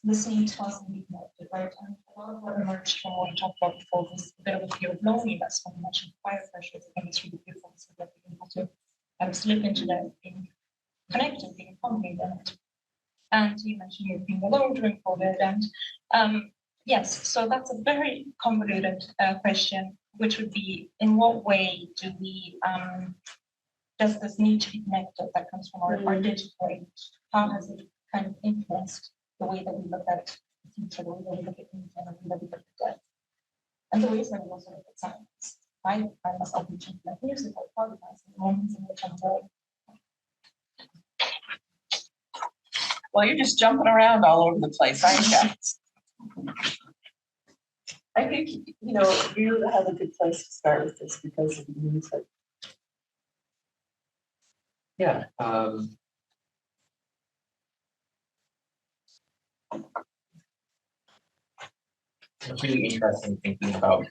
listening to us and being connected, right? And a lot of what emerged from what we talked about before was a bit of a fear of loneliness when you mentioned quiet pressures. I think it's really beautiful so that we can have to slip into that being connected, being accompanied in it. And you mentioned you being alone during COVID. And yes, so that's a very complicated question, which would be, in what way do we just this need to be connected that comes from our digital age. How has it kind of influenced the way that we look at the future, the way that we look at things, and the way that we look at death? And the ways that we also look at science. I find myself reaching for years ago, organizing moments in which I'm going. Well, you're just jumping around all over the place, aren't you? I think, you have a good place to start with this because of the music. Yeah. It's really interesting thinking about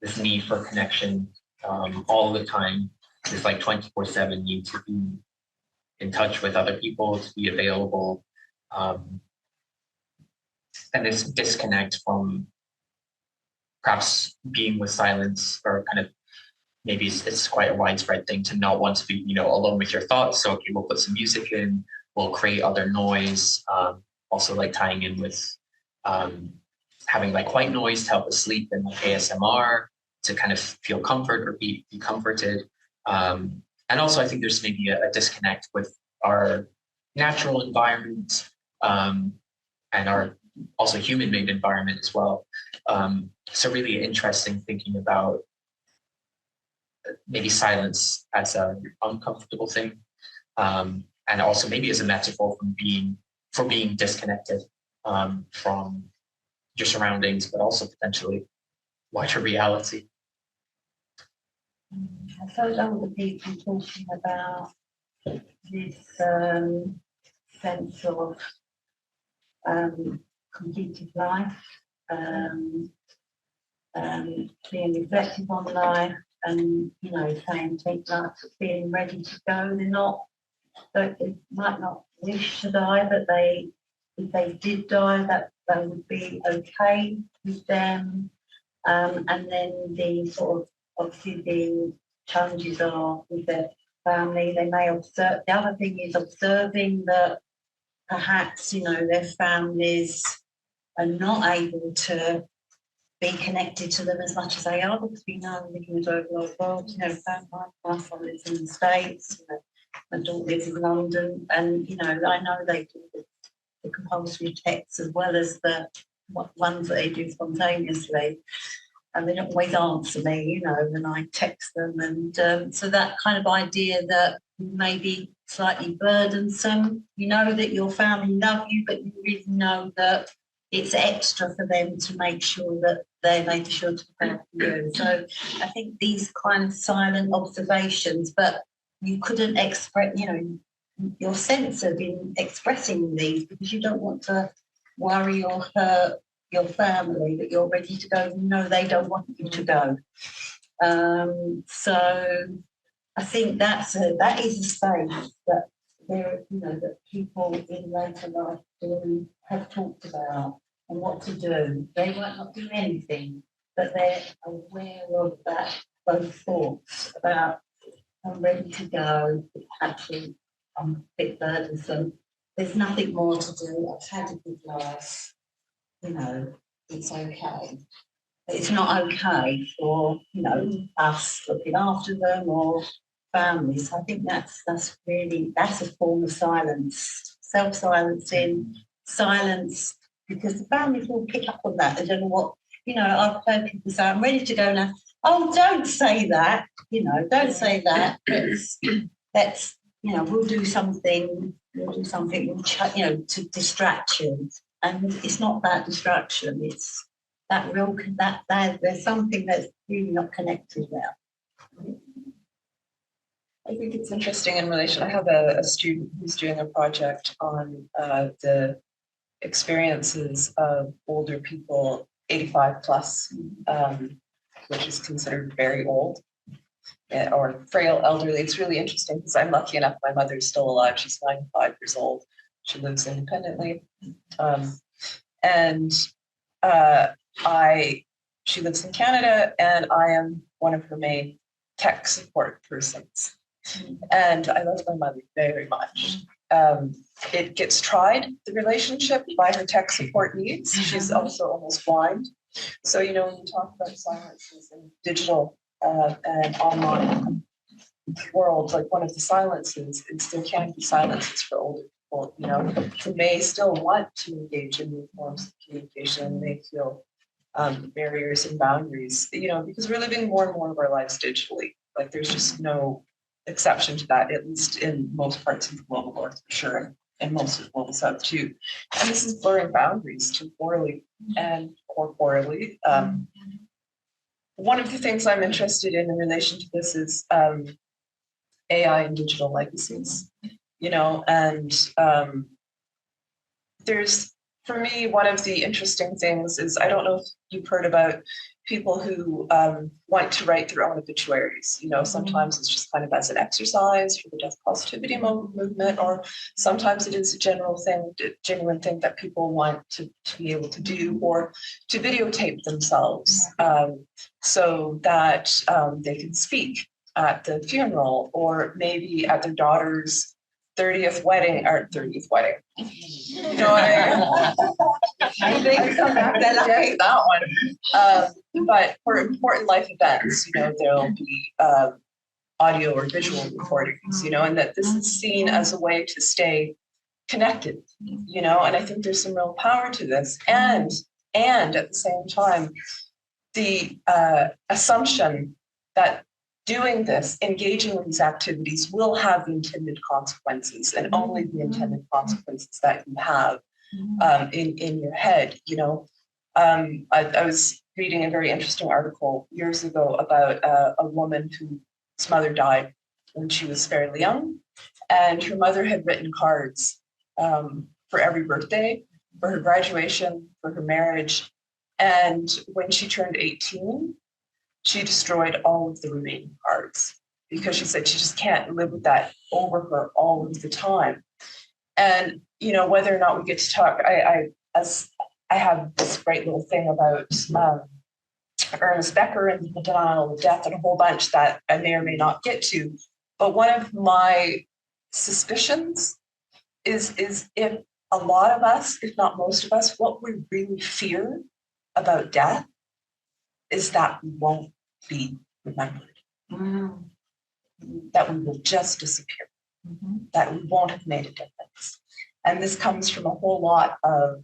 this need for connection all the time. This like 24/7 need to be in touch with other people, to be available, and this disconnect from perhaps being with silence, or kind of maybe it's quite a widespread thing to not want to be alone with your thoughts. So okay, we'll put some music in, we'll create other noise. Also like tying in with having like white noise to help us sleep, and like ASMR to kind of feel comfort or be comforted. And also I think there's maybe a disconnect with our natural environment and our also human-made environment as well. So really interesting thinking about maybe silence as an uncomfortable thing, and also maybe as a metaphor for being disconnected from your surroundings, but also potentially wider reality. I suppose other people talking about this sense of completed life, being reflective on life, and saying take life, feeling ready to go. They might not wish to die, but if they did die, that would be okay with them. And then the sort of obviously the challenges are with their family. They may observe. The other thing is observing that perhaps their families are not able to be connected to them as much as they are, because we know living in the global world, my son lives in the States, my daughter lives in London, and I know they do the compulsory texts as well as the ones that they do spontaneously, and they don't always answer me, when I text them, and so that kind of idea that may be slightly burdensome. That your family love you, but you really know that it's extra for them to make sure that they're making sure to prepare for you. So I think these kind of silent observations, but you couldn't express, your sense of in expressing these, because you don't want to worry or hurt your family that you're ready to go. No, they don't want you to go. So I think that is a space that there, that people in later life have talked about and what to do. They might not do anything, but they're aware of those thoughts about I'm ready to go. Actually, I'm a bit burdensome. There's nothing more to do. I've had a good life. It's okay. But it's not okay for us looking after them or families. I think that's a form of silence, self-silencing, silence, because the families will pick up on that. They don't know what, I've heard people say, I'm ready to go now. Oh, don't say that, don't say that. Let's we'll do something, to distract you. And it's not that distraction, it's that there's something that's really not connected there. I think it's interesting in relation. I have a student who's doing a project on the experiences of older people, 85 plus, which is considered very old or frail elderly. It's really interesting because I'm lucky enough, my mother's still alive. She's 95 years old. She lives independently. She lives in Canada, and I am one of her main tech support persons. And I love my mother very much. It gets tried, the relationship, by her tech support needs. She's also almost blind. So, when you talk about silences and digital and online world, like one of the silences is there can be silences for older people, who may still want to engage in new forms of communication. They feel barriers and boundaries, because we're living more and more of our lives digitally. Like there's just no exception to that, at least in most parts of the global north, for sure, and most of the global south too. And this is blurring boundaries temporally and corporally. One of the things I'm interested in relation to this is AI and digital legacies, and there's, for me, one of the interesting things is, I don't know if you've heard about people who want to write their own obituaries. Sometimes it's just kind of as an exercise for the death positivity movement, or sometimes it is a genuine thing that people want to be able to do, or to videotape themselves so that they can speak at the funeral, or maybe at their daughter's 30th wedding. You know what I mean? They come back to that one. But for important life events, there'll be audio or visual recordings, and that this is seen as a way to stay connected, and I think there's some real power to this. And at the same time, the assumption that doing this, engaging with these activities, will have the intended consequences, and only the intended consequences that you have in your head. I was reading a very interesting article years ago about a woman whose mother died when she was fairly young, and her mother had written cards for every birthday, for her graduation, for her marriage, and when she turned 18, she destroyed all of the remaining cards because she said she just can't live with that over her all of the time. And, whether or not we get to talk, I have this great little thing about Ernest Becker and the denial of death and a whole bunch that I may or may not get to. But one of my suspicions is if a lot of us, if not most of us, what we really fear about death is that we won't be remembered, that we will just disappear, that we won't have made a difference. And this comes from a whole lot of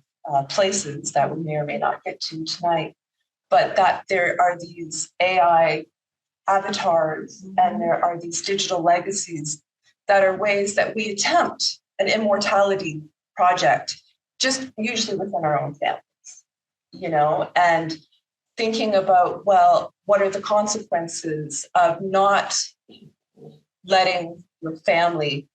places that we may or may not get to tonight, but that there are these AI avatars and there are these digital legacies that are ways that we attempt an immortality project, just usually within our own families, and thinking about, well, what are the consequences of not letting your family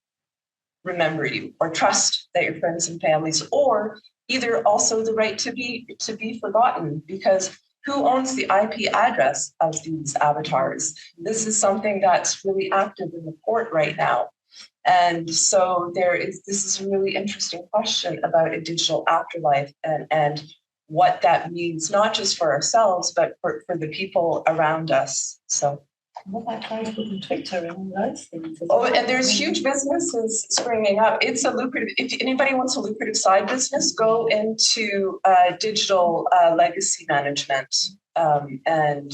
remember you, or trust that your friends and families, or either also the right to be forgotten, because who owns the IP address of these avatars? This is something that's really active in the court right now. And so this is a really interesting question about a digital afterlife and what that means, not just for ourselves, but for the people around us. So. What about Facebook and Twitter and all those things? And there's huge businesses springing up. It's a lucrative, if anybody wants a lucrative side business, go into digital legacy management. And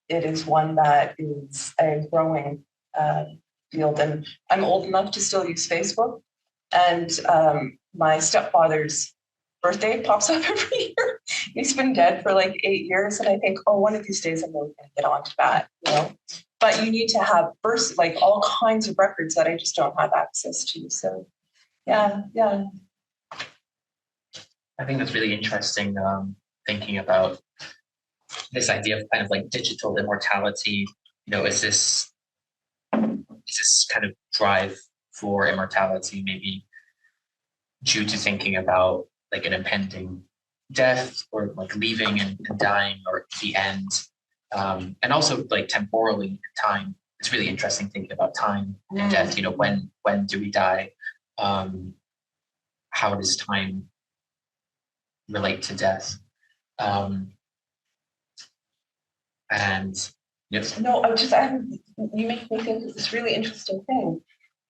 it is one that is a growing field. And I'm old enough to still use Facebook. And my stepfather's birthday pops up every year. He's been dead for like 8 years. And I think, one of these days I'm really going to get onto that, But you need to have all kinds of records that I just don't have access to. So, yeah. I think that's really interesting, thinking about this idea of kind of like digital immortality. Is this kind of drive for immortality maybe due to thinking about like an impending death, or like leaving and dying, or the end? And also like temporally in time, it's really interesting thinking about time and death. When do we die? How does time relate to death? No, you make me think of this really interesting thing,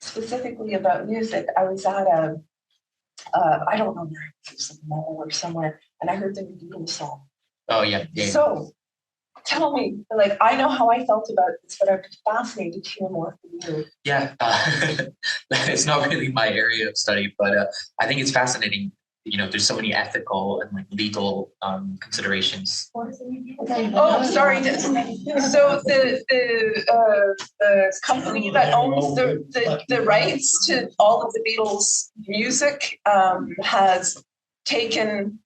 specifically about music. I was at I don't know where, it was a mall or somewhere, and I heard the Beatles song. Oh yeah. So tell me, like, I know how I felt about this, but I'd be fascinated to hear more from you. Yeah, it's not really my area of study, but I think it's fascinating. There's so many ethical and like legal considerations. Oh, sorry. So the company that owns the rights to all of the Beatles' music has taken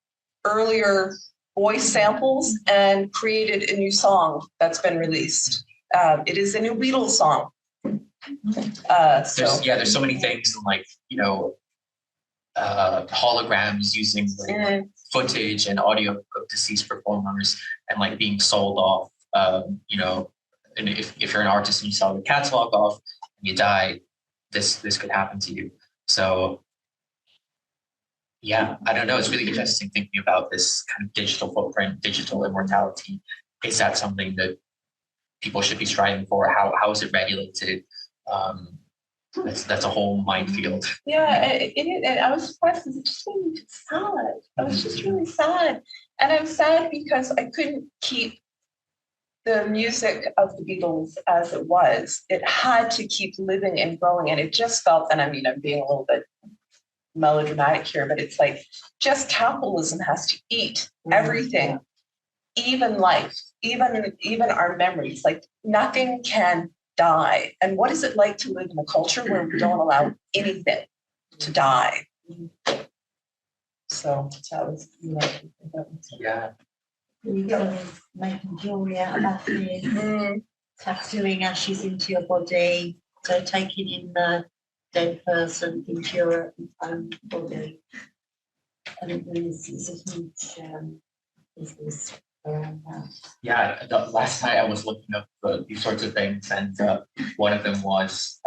earlier voice samples and created a new song that's been released. It is a new Beatles song. There's so many things, and like holograms using like, footage and audio of deceased performers and like being sold off. And if you're an artist and you sell the catalog off and you die, this could happen to you. So yeah, I don't know. It's really interesting thinking about this kind of digital footprint, digital immortality. Is that something that people should be striving for? How is it regulated? That's a whole minefield. Yeah, and I was surprised because it just made me sad. I was just really sad. And I'm sad because I couldn't keep the music of the Beatles as it was. It had to keep living and growing. And it just felt, and I mean, I'm being a little bit melodramatic here, but it's like just capitalism has to eat everything, even life, even our memories. Like nothing can die. And what is it like to live in a culture where we don't allow anything to die? So that was, Yeah. Making jewelry out of ashes, tattooing ashes into your body, so taking in the dead person into your own body. I think it's a huge business around that. Yeah, the last night I was looking up these sorts of things, and one of them was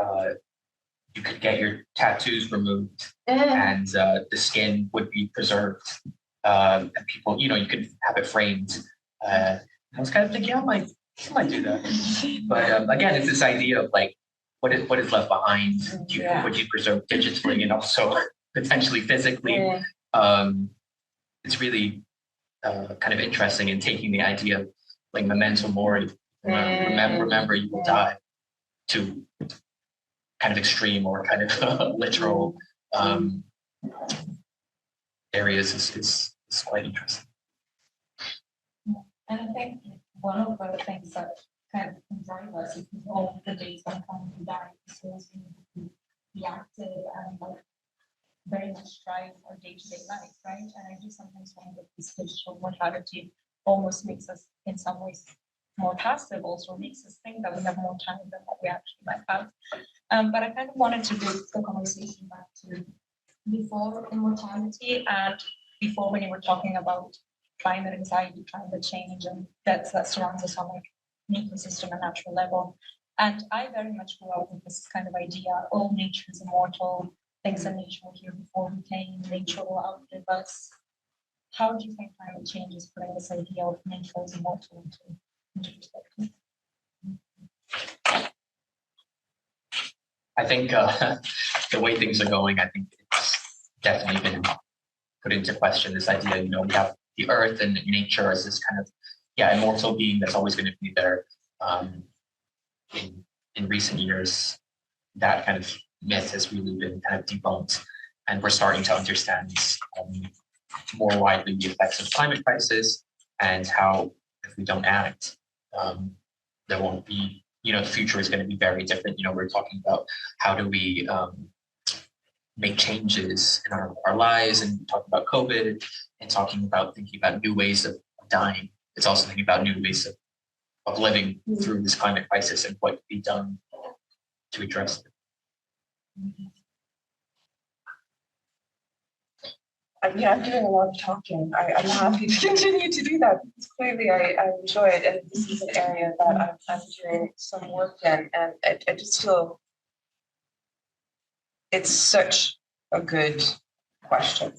you could get your tattoos removed, and the skin would be preserved. And people, you could have it framed. I was kind of thinking, I might do that. But again, it's this idea of like, what is left behind? Would you preserve digitally and also potentially physically? It's really kind of interesting in taking the idea of like memento mori, remember you will die, to kind of extreme or kind of literal areas is quite interesting. And I think one of the things that kind of drive us is all the days when we die, so we be active and like very much drive our day-to-day life, right? And I do sometimes find that this digital mortality almost makes us in some ways more passive, also makes us think that we have more time than what we actually might have. But I kind of wanted to bring the conversation back to before immortality and before when you were talking about climate anxiety, climate change, and that surrounds us on like an ecosystem and natural level. And I very much grew up with this kind of idea, oh, nature is immortal, things in nature were here before we came, nature will outlive us. How do you think climate change is putting this idea of nature as immortal into perspective? I think the way things are going, I think it's definitely been put into question, this idea, we have the earth and nature as this kind of, immortal being that's always going to be there. In recent years, that kind of myth has really been kind of debunked, and we're starting to understand more widely the effects of climate crisis and how if we don't act, there won't be, the future is going to be very different. We're talking about how do we make changes in our lives, and talking about COVID, and talking about thinking about new ways of dying. It's also thinking about new ways of living through this climate crisis and what can be done to address it. I'm doing a lot of talking. I'm happy to continue to do that because clearly I enjoy it, and this is an area that I'm doing some work in, and I just feel it's such a good question.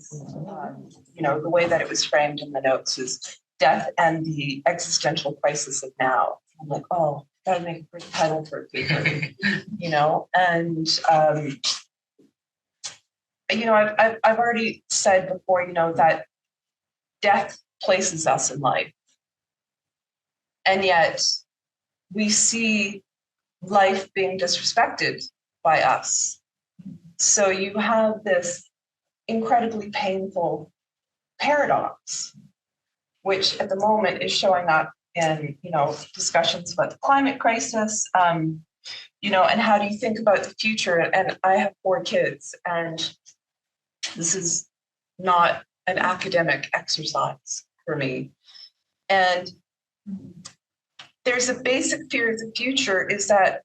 The way that it was framed in the notes is death and the existential crisis of now. I'm like, oh, gotta make a great title for a paper, and I've already said before, that death places us in life. And yet we see life being disrespected by us. So you have this incredibly painful paradox, which at the moment is showing up in, discussions about the climate crisis, and how do you think about the future? And I have 4 kids, and this is not an academic exercise for me. And there's a basic fear of the future is that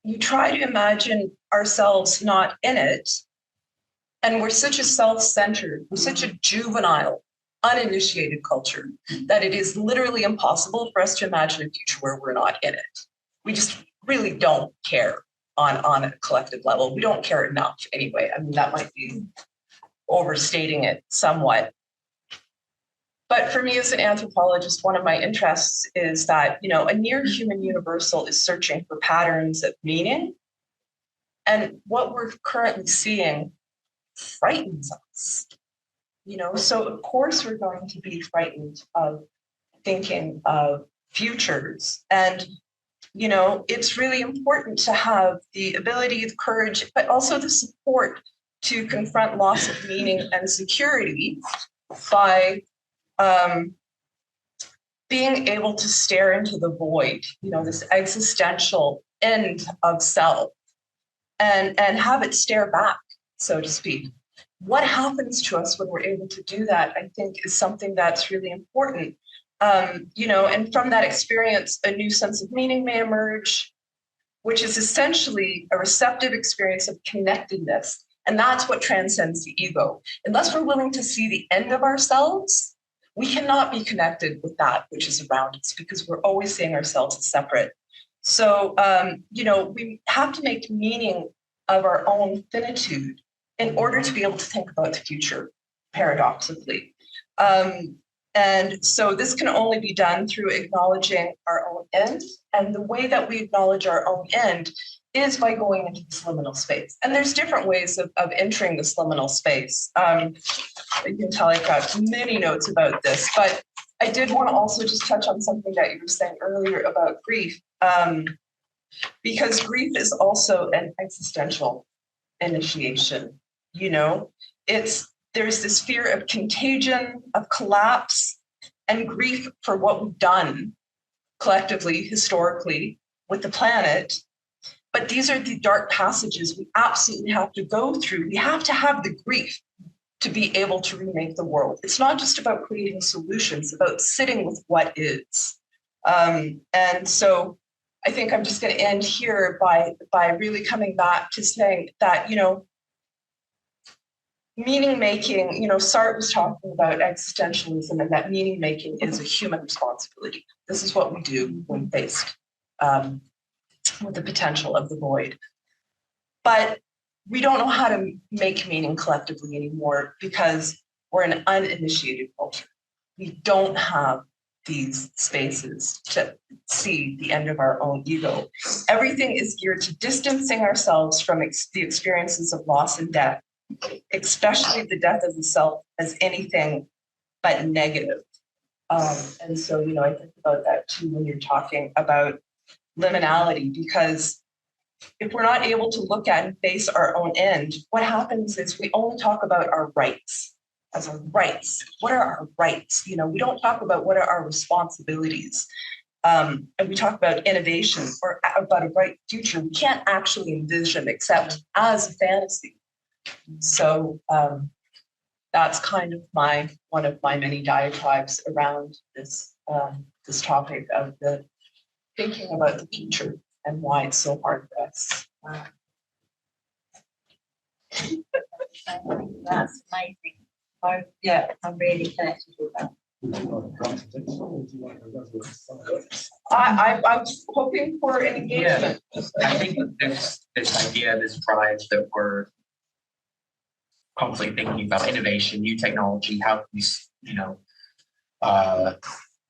you try to imagine ourselves not in it. And we're such a self-centered, we're such a juvenile, uninitiated culture that it is literally impossible for us to imagine a future where we're not in it. We just really don't care on a collective level. We don't care enough anyway. I mean, that might be overstating it somewhat. But for me as an anthropologist, one of my interests is that, a near human universal is searching for patterns of meaning. And what we're currently seeing frightens us, so of course we're going to be frightened of thinking of futures. And, it's really important to have the ability, the courage, but also the support to confront loss of meaning and security by being able to stare into the void, this existential end of self, and have it stare back, so to speak. What happens to us when we're able to do that, I think, is something that's really important. And from that experience, a new sense of meaning may emerge, which is essentially a receptive experience of connectedness. And that's what transcends the ego. Unless we're willing to see the end of ourselves, we cannot be connected with that which is around us because we're always seeing ourselves as separate. So, we have to make meaning of our own finitude in order to be able to think about the future, paradoxically. And so this can only be done through acknowledging our own end. And the way that we acknowledge our own end is by going into this liminal space. And there's different ways of entering this liminal space. You can tell I've got many notes about this, but I did want to also just touch on something that you were saying earlier about grief, because grief is also an existential initiation. There's this fear of contagion, of collapse, and grief for what we've done collectively, historically, with the planet. But these are the dark passages we absolutely have to go through. We have to have the grief to be able to remake the world. It's not just about creating solutions, it's about sitting with what is. And so I think I'm just going to end here by really coming back to saying that, meaning making, Sartre was talking about existentialism and that meaning making is a human responsibility. This is what we do when faced with the potential of the void. But we don't know how to make meaning collectively anymore because we're an uninitiated culture. We don't have these spaces to see the end of our own ego. Everything is geared to distancing ourselves from the experiences of loss and death, especially the death of the self, as anything but negative. And so, I think about that too when you're talking about liminality, because if we're not able to look at and face our own end, what happens is we only talk about our rights as our rights. What are our rights? We don't talk about what are our responsibilities. And we talk about innovation or about a bright future. We can't actually envision except as a fantasy. So that's kind of one of my many diatribes around this topic of the thinking about the future and why it's so hard for us. That's amazing. I'm really connected with that. I'm hoping for an engagement. Yeah, I think this idea, this drive that we're constantly thinking about innovation, new technology, how can we,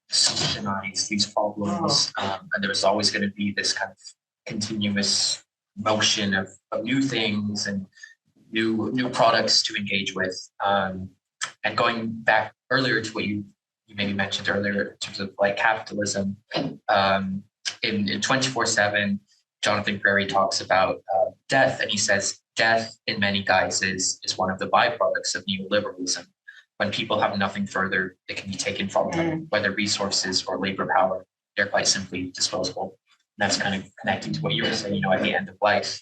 solutionize these problems, and there's always going to be this kind of continuous motion of new things and new products to engage with. And going back earlier to what you you maybe mentioned earlier in terms of like capitalism. In 24/7, Jonathan Prairie talks about death, and he says death in many guises is one of the byproducts of neoliberalism. When people have nothing further that can be taken from them, whether resources or labor power, they're quite simply disposable. And that's kind of connecting to what you were saying, at the end of life.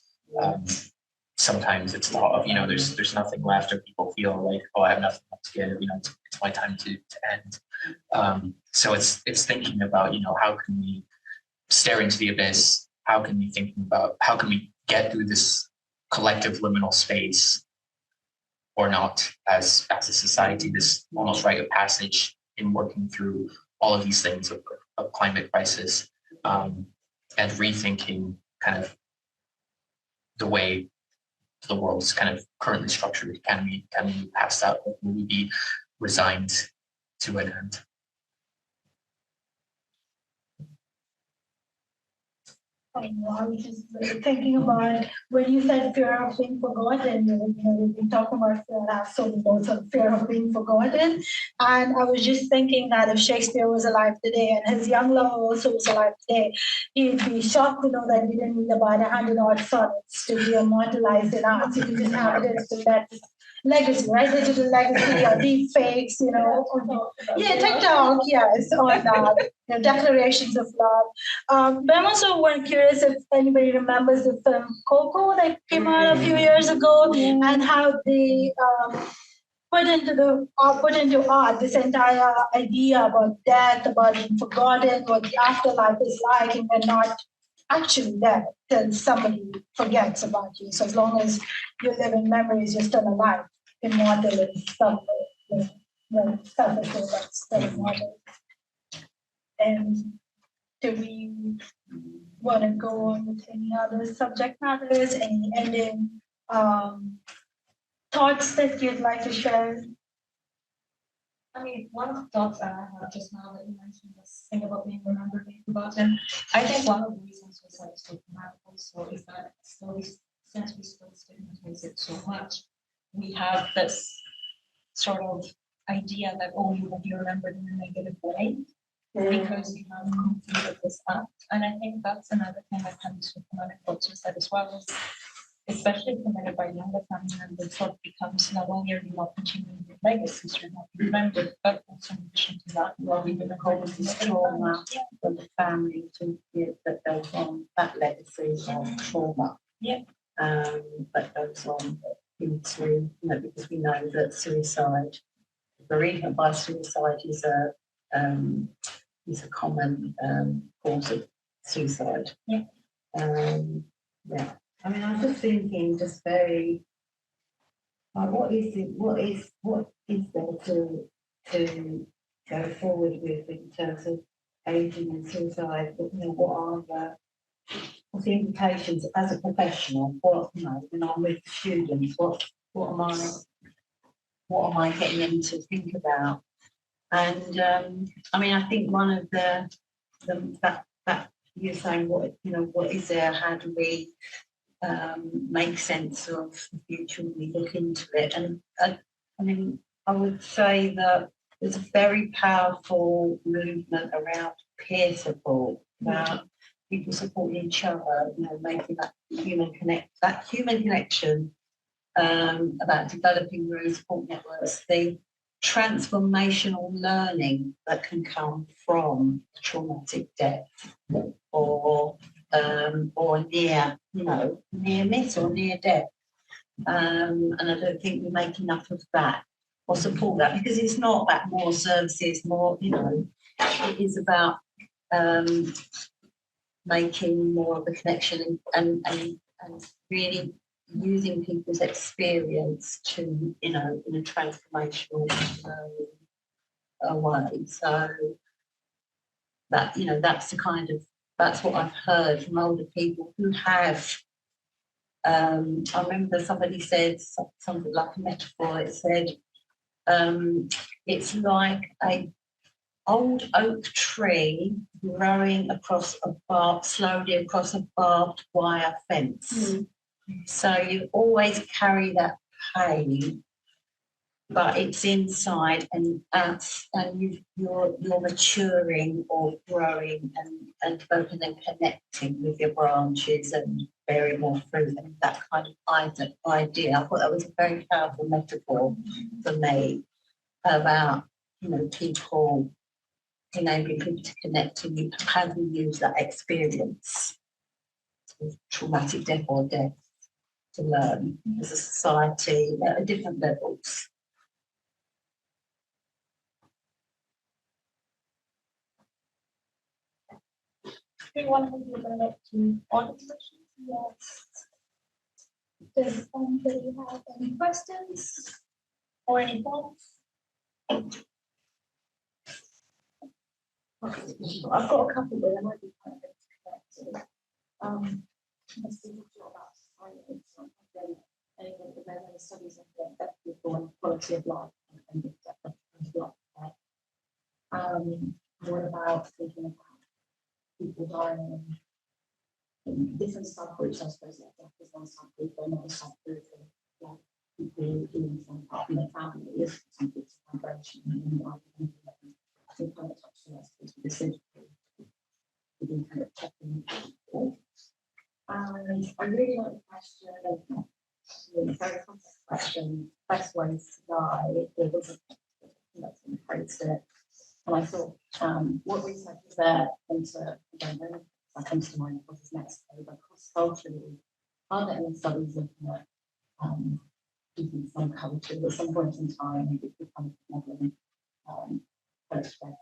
Sometimes it's thought of, there's nothing left, or people feel like, oh, I have nothing left to give, it's my time to end. So it's thinking about, how can we stare into the abyss? How can we get through this collective liminal space or not as a society, this almost rite of passage in working through all of these things of climate crisis, and rethinking kind of the way the world's kind of currently structured. Can we pass that? Will we be resigned to an end? I was just thinking about when you said fear of being forgotten. We've been talking about fear, so also fear of being forgotten. And I was just thinking that if Shakespeare was alive today and his young lover also was alive today, he'd be shocked to know that we didn't need about 100 odd sonnets to be immortalized in art. So you just have it to let legacy, right? Digital legacy or deep fakes, Yeah, TikTok, yes, on declarations of love. But I'm also curious if anybody remembers the film Coco that came out a few years ago, and how they put into art this entire idea about death, about being forgotten, what the afterlife is like, and we're not actually dead till somebody forgets about you. So as long as you live in memories, you're still alive. Immortal is something, self-assured, that's still immortal. And do we want to go on with any other subject matters, any ending thoughts that you'd like to share? I mean, one of the thoughts that I have just now that you mentioned was thing about being remembered, being forgotten. I think one of the reasons suicide is so dramatic also is that since we still stigmatize it so much, we have this sort of idea that, oh, you will be remembered in a negative way because you have completed this act. And I think that's another thing that comes with the suicide as well, is especially committed by younger family members, sort of becomes not only are you not continuing your legacies, you're not remembered, but also in addition to that, you are even causes trauma for the family to give that goes on, that legacy of trauma. Yeah. That goes on into, because we know that suicide, bereavement by suicide is a common cause of suicide. Yeah. Yeah. I mean, I'm just thinking, just very, what is there to go forward with in terms of aging and suicide? What are the implications as a professional? When I'm with students, what am I getting them to think about? And I mean, I think one of that you're saying, what is there? How do we make sense of the future when we look into it? And I mean, I would say that there's a very powerful movement around peer support, about people supporting each other, making that human connection, about developing real support networks, the transformational learning that can come from traumatic death or near miss or near death. And I don't think we make enough of that or support that, because it's not about more services, it is about making more of a connection and really using people's experience to, in a transformational way. So that, that's what I've heard from older people who have, I remember somebody said something like a metaphor. It said, it's like a old oak tree growing slowly across a barbed wire fence. So you always carry that pain but it's inside and you're maturing or growing and developing and connecting with your branches and bearing more fruit and that kind of idea. I thought that was a very powerful metaphor for me about, people, enabling people to connect and how we use that experience of traumatic death or death to learn as a society at different levels. Do you want to move to all the questions? Yes. Does anybody have any questions or any thoughts? I've got a couple, but I might be kind of connected. I see you talk about science and anything that there are studies of deaf people and quality of life and deaf people, right? What about thinking about people dying in different subgroups? I suppose like death is one subgroup, but another subgroup of like people doing some part of their families, some groups of migration and I think kind of touched on this with the surgical, within kind of checking people. And I really like the question, a very complex question, best ways to die. There was a praised it. And I thought, what research is there into, again, that comes to mind, of course, is Mexico, but cross-culturally, are there any studies looking at using some cultures at some point in time, maybe it becomes modeling post-death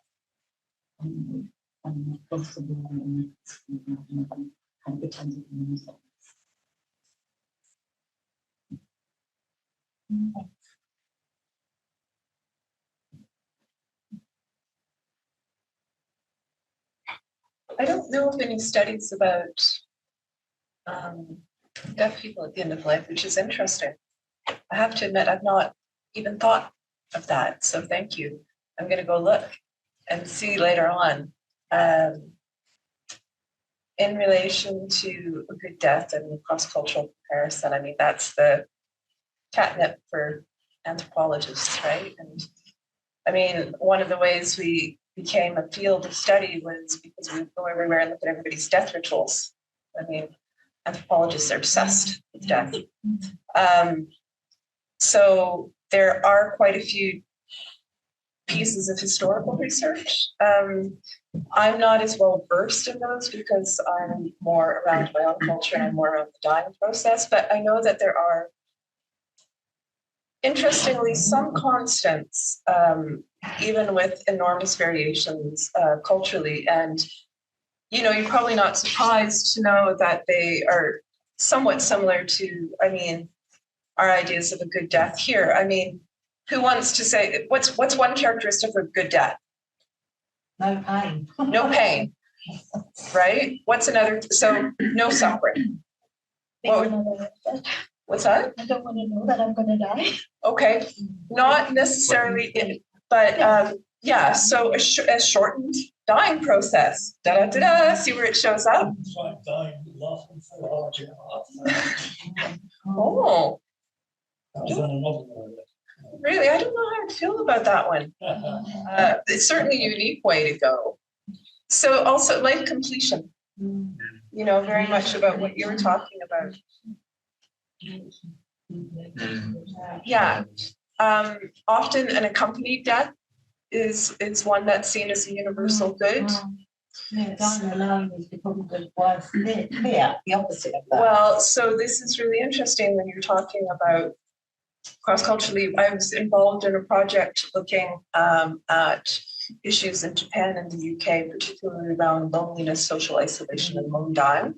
and possible and kind of pretending to use it. I don't know of any studies about deaf people at the end of life, which is interesting. I have to admit, I've not even thought of that. So thank you. I'm going to go look and see later on. In relation to a good death and cross-cultural comparison, I mean, that's the catnip for anthropologists, right? And I mean, one of the ways we became a field of study was because we go everywhere and look at everybody's death rituals. I mean, anthropologists are obsessed with death. So there are quite a few pieces of historical research. I'm not as well versed in those because I'm more around my own culture and I'm more around the dying process, but I know that there are, interestingly, some constants, even with enormous variations culturally. And, you're probably not surprised to know that they are somewhat similar to, our ideas of a good death here. I mean, who wants to say, what's one characteristic of a good death? No pain. No pain, right? What's another? So no suffering. What's that? I don't want to know that I'm going to die. Okay, not necessarily, but yeah. So a shortened dying process. Da da da da. See where it shows up. Oh. Really, I don't know how I feel about that one. It's certainly a unique way to go. So also life completion, very much about what you were talking about. Yeah, often an accompanied death is one that's seen as a universal good. Yeah, dying alone is probably the opposite of that. Well, so this is really interesting when you're talking about cross-culturally. I was involved in a project looking at issues in Japan and the UK, particularly around loneliness, social isolation, and lone dying.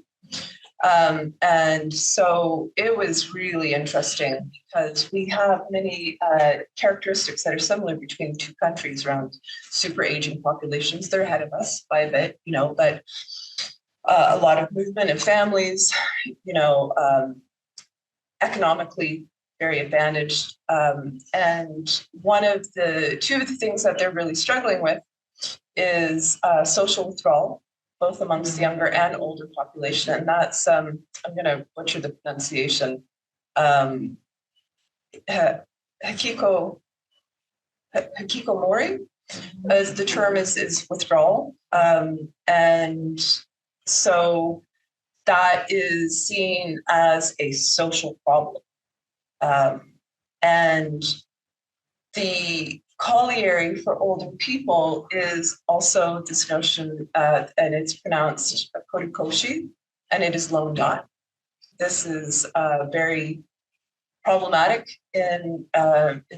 And so it was really interesting because we have many characteristics that are similar between the two countries around super aging populations. They're ahead of us by a bit, but a lot of movement in families, economically very advantaged. And two of the things that they're really struggling with is social withdrawal, both amongst the younger and older population. And that's, I'm going to butcher the pronunciation, Hikiko hikikomori, as the term is withdrawal. And so that is seen as a social problem. And the colliery for older people is also this notion, and it's pronounced korikoshi, and it is lone dying. This is very problematic in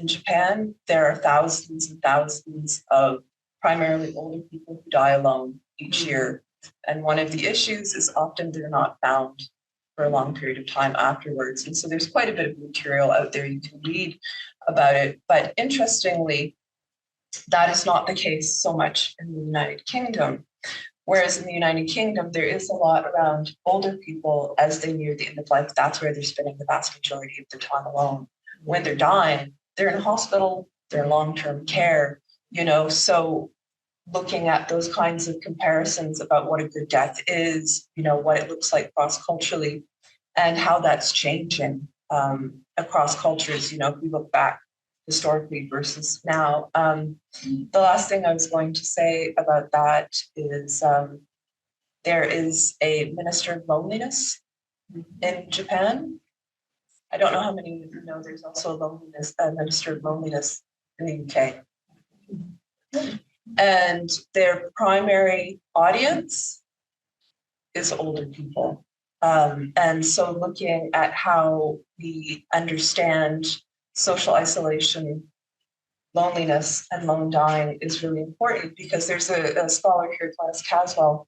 Japan. There are thousands and thousands of primarily older people who die alone each year. And one of the issues is often they're not found for a long period of time afterwards. And so there's quite a bit of material out there you can read about it. But interestingly, that is not the case so much in the United Kingdom. Whereas in the United Kingdom, there is a lot around older people as they near the end of life. That's where they're spending the vast majority of their time alone. When they're dying, they're in a hospital, they're in long-term care, so looking at those kinds of comparisons about what a good death is, what it looks like cross-culturally and how that's changing across cultures, if we look back historically versus now. The last thing I was going to say about that is there is a minister of loneliness in Japan. I don't know how many of you know there's also a minister of loneliness in the UK. And their primary audience is older people. And so looking at how we understand social isolation, loneliness, and lone dying is really important, because there's a scholar here, Gladys Caswell,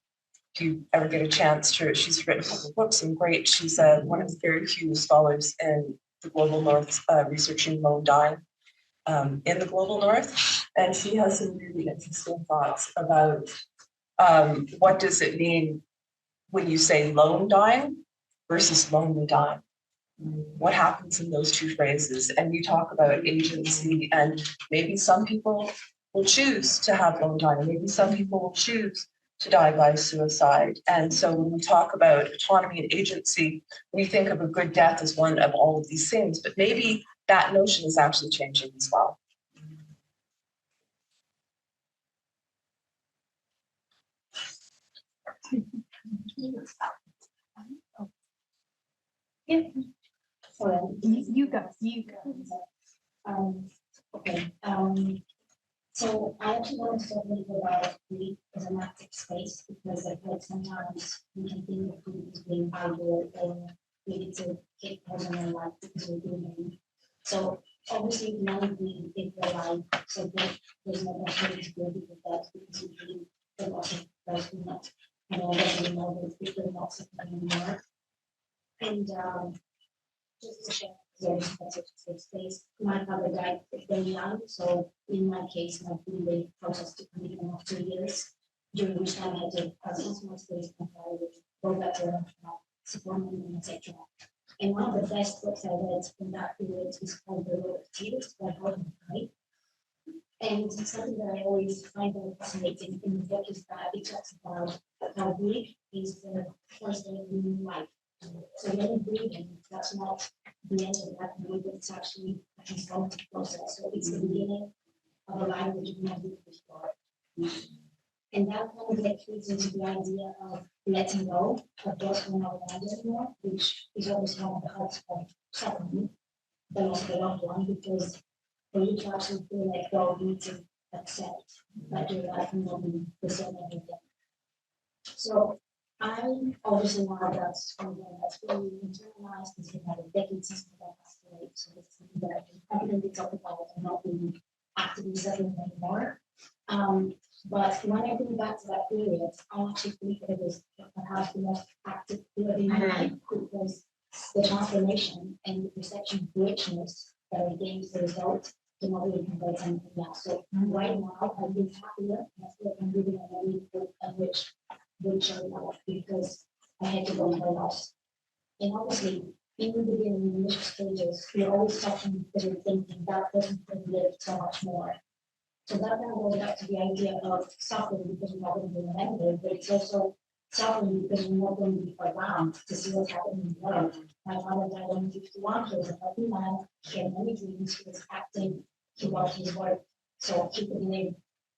if you ever get a chance to, she's written a couple of books and great. She's one of the very few scholars in the global north researching lone dying in the global north. And she has some really interesting thoughts about what does it mean when you say lone dying versus lonely dying. What happens in those two phrases? And you talk about agency, and maybe some people will choose to have lone dying. Maybe some people will choose to die by suicide. And so when we talk about autonomy and agency, we think of a good death as one of all of these things, but maybe that notion is actually changing as well. Yeah. You go. Okay. So I actually want to talk a little bit about grief as an active space, because I feel like sometimes we can think of grief as being idle or maybe to hit personal life because we're doing it. So obviously none of the in real life, so there's no possibility to go with that because we believe the loss of person not, that we know that people are not suffering anymore. And just to share the space, my father died very young, so in my case, my family process took me almost 2 years, during which time I had to process my space and go back to support me, etc. And one of the best books I read from that period is called The Road of Tears by Howard Knight. And something that I always find very fascinating in the book is that it talks about how grief is the first day of new life. So when you're breathing, that's not the end of that way, but it's actually a transformative process. So it's the beginning of a life that you've never lived before. And that kind of like feeds into the idea of letting go of those who are not around anymore, which is always one of the hearts of suffering, the loss of a loved one, because for you to actually feel like go, you need to accept that your life will not be the same every day. So I obviously now that's something that's really internalized, it's been a decade since my dad passed away, so it's something that I can confidently talk about and not really actively suffering anymore. But when I think back to that period, I actually think that it was perhaps the most active period in my life, because the transformation and the perception of richness that I gained as a result did not really convey to anything else. So right now, I've been happier, and I feel like I'm living a really good and richer life because I had to go through loss. And obviously, in the beginning, in the initial stages, you're always talking because you're thinking that person could live so much more. So that then goes back to the idea of suffering because we're not going to be remembered, but it's also suffering because we're not going to be around to see what's happening in the world. My father died when he was 51, he was a healthy man, he had many dreams, he was active, he loved his work. So he could live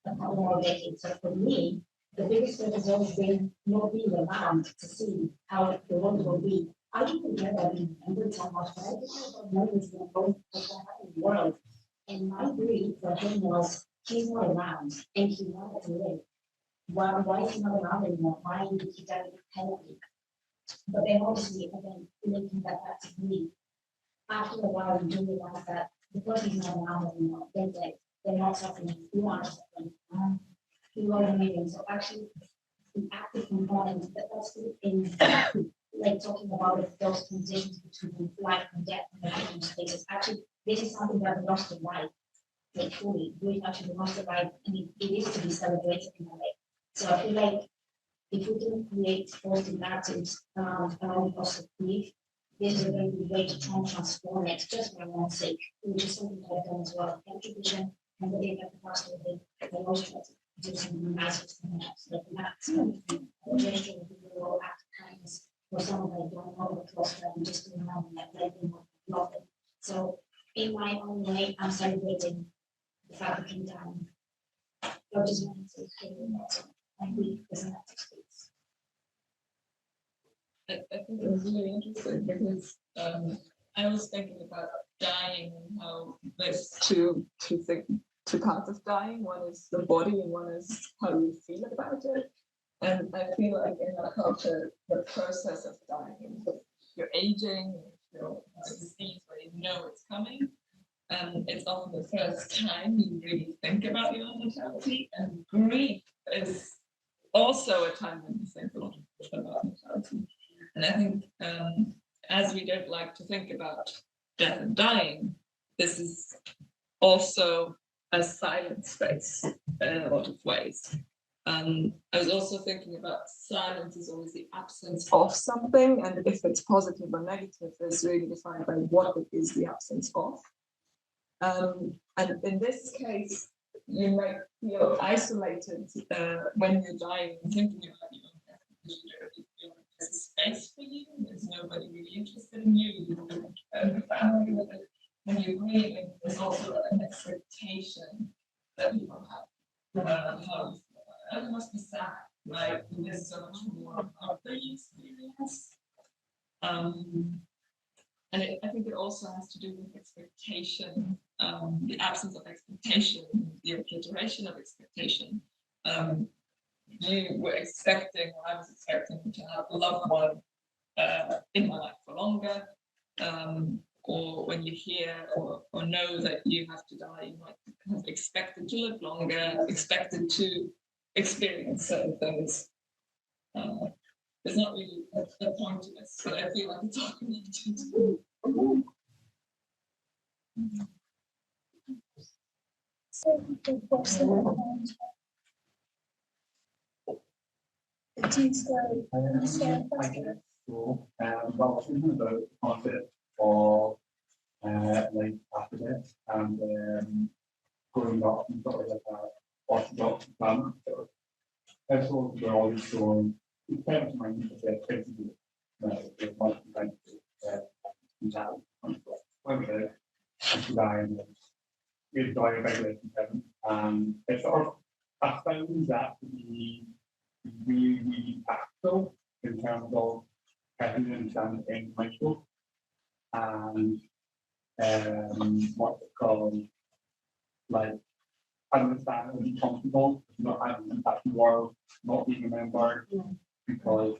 a couple more decades. So for me, the biggest thing has always been not being around to see how the world will be. I didn't know that in England so much, but I didn't know about moments in the world. And my grief for him was he's not around and he wanted to live. Why is he not around anymore? Why did he die healthy? But then obviously, again, linking that back to me, after a while, you do realize that because he's not around anymore, they're not suffering, you are suffering. You are living. So actually, the active component that also in like talking about those transitions between life and death in the different spaces. Actually, this is something that we lost in life. Like fully, we actually lost the life, and it is to be celebrated in a way. So I feel like if we can create positive narratives around the cost of grief, this is a very good way to try and transform it just for our own sake, which is something that I've done as well. Contribution and the day that the pastor did, I always try to do something nice with someone else, like that. A gesture of the little act of kindness for someone that I don't know the close friend, just to remind them that let them love them. So in my own way, I'm celebrating the fact that he died. I just wanted to say that and we as an active space. I think it was really interesting because I was thinking about dying and how there's two parts of dying. One is the body and one is how you feel about it. And I feel like in our culture, the process of dying, you're aging, a disease where you know it's coming. And it's often the first time you really think about your mortality. And grief is also a time when you think a lot about mortality. And I think as we don't like to think about death and dying, this is also a silent space in a lot of ways. I was also thinking about silence is always the absence of something, and if it's positive or negative is really defined by what it is the absence of. And in this case, you might feel isolated when you're dying and thinking about your death. There's a space for you, there's nobody really interested in you, you don't have a family with it. When you're grieving, there's also an expectation that people have. How it must be sad, right? There's so much more about the experience. And I think it also has to do with expectation, the absence of expectation, the obliteration of expectation. You were expecting, or I was expecting to have a loved one in my life for longer, or when you hear or know that you have to die, you might have expected to live longer, expected to experience certain things. There's not really a point to this, but I feel like it's all connected. Well, thinking about the concept of like after death and growing up and sort of like a orthodox family. So we're always showing it's kind of mind of their principle with multi-kind to die and we die a regulation heaven. It's sort of I found that to be really, really practical in terms of having to understand the end mindful and what's it called, like understand and be comfortable, not having an impact in the world, not being remembered because